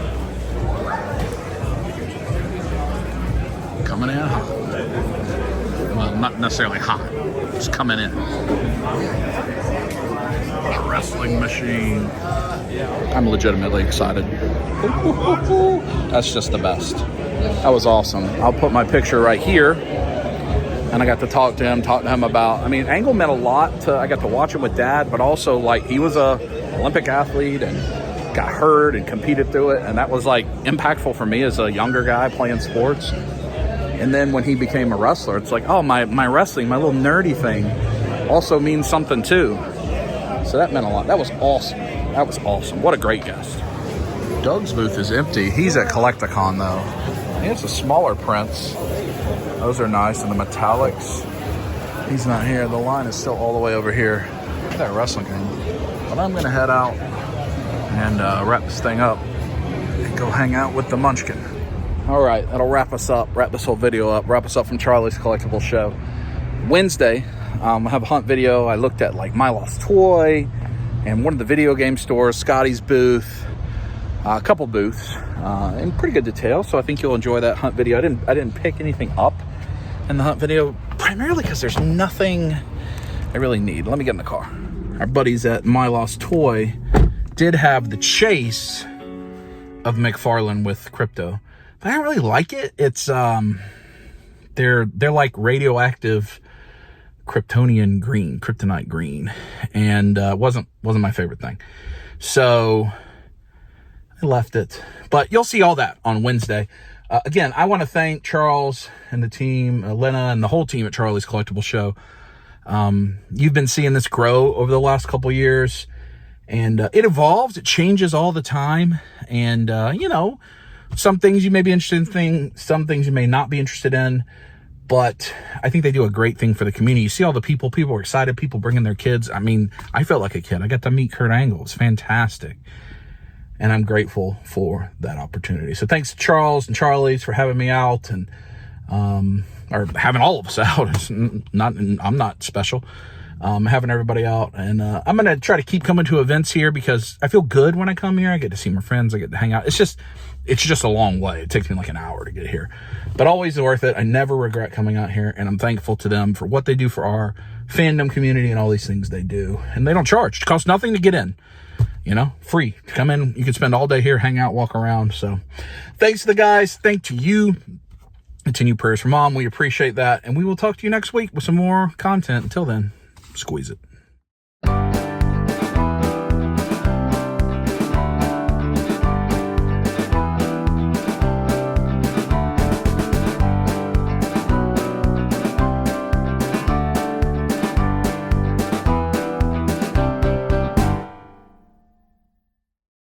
Coming in hot. Well, not necessarily hot. Just coming in. A wrestling machine. I'm legitimately excited. That's just the best. That was awesome. I'll put my picture right here. And I got to talk to him about, I mean, Angle meant a lot to, I got to watch him with Dad, but also like he was a Olympic athlete and got hurt and competed through it. And that was like impactful for me as a younger guy playing sports. And then when he became a wrestler, it's like, oh, my wrestling, my little nerdy thing also means something too. So that meant a lot. That was awesome. That was awesome. What a great guest. Doug's booth is empty. He's at Collecticon though. He has the smaller prints. Those are nice. And the metallics. He's not here. The line is still all the way over here. Look at that wrestling game. But I'm going to head out and wrap this thing up and go hang out with the Munchkin. All right, that'll wrap us up, wrap this whole video up, wrap us up from Charlie's Collectible Show. Wednesday, I have a hunt video. I looked at like My Lost Toy and one of the video game stores, Scotty's booth, a couple booths, in pretty good detail. So I think you'll enjoy that hunt video. I didn't pick anything up in the hunt video, primarily because there's nothing I really need. Let me get in the car. Our buddies at My Lost Toy did have the chase of McFarlane with Crypto. But I don't really like it. It's they're like radioactive kryptonite green, and wasn't my favorite thing. So I left it. But you'll see all that on Wednesday. Again, I want to thank Charles and the team, Lena and the whole team at Charlie's Collectible Show. You've been seeing this grow over the last couple years, and it evolves. It changes all the time, and you know. Some things you may be interested in, some things you may not be interested in, but I think they do a great thing for the community. You see all the people are excited, people bringing their kids. I mean, I felt like a kid. I got to meet Kurt Angle. It's fantastic. And I'm grateful for that opportunity. So thanks to Charles and Charlie's for having me out and, or having all of us out. I'm not special. Having everybody out, and I'm gonna try to keep coming to events here because I feel good when I come here. I get to see my friends, I get to hang out. It's just a long way. It takes me like an hour to get here, but always worth it. I never regret coming out here, and I'm thankful to them for what they do for our fandom community and all these things they do. And they don't charge. It costs nothing to get in, you know, free. Come in, you can spend all day here, hang out, walk around. So thanks to the guys, thank to you. Continue prayers for Mom. We appreciate that, and we will talk to you next week with some more content. Until then, squeeze it.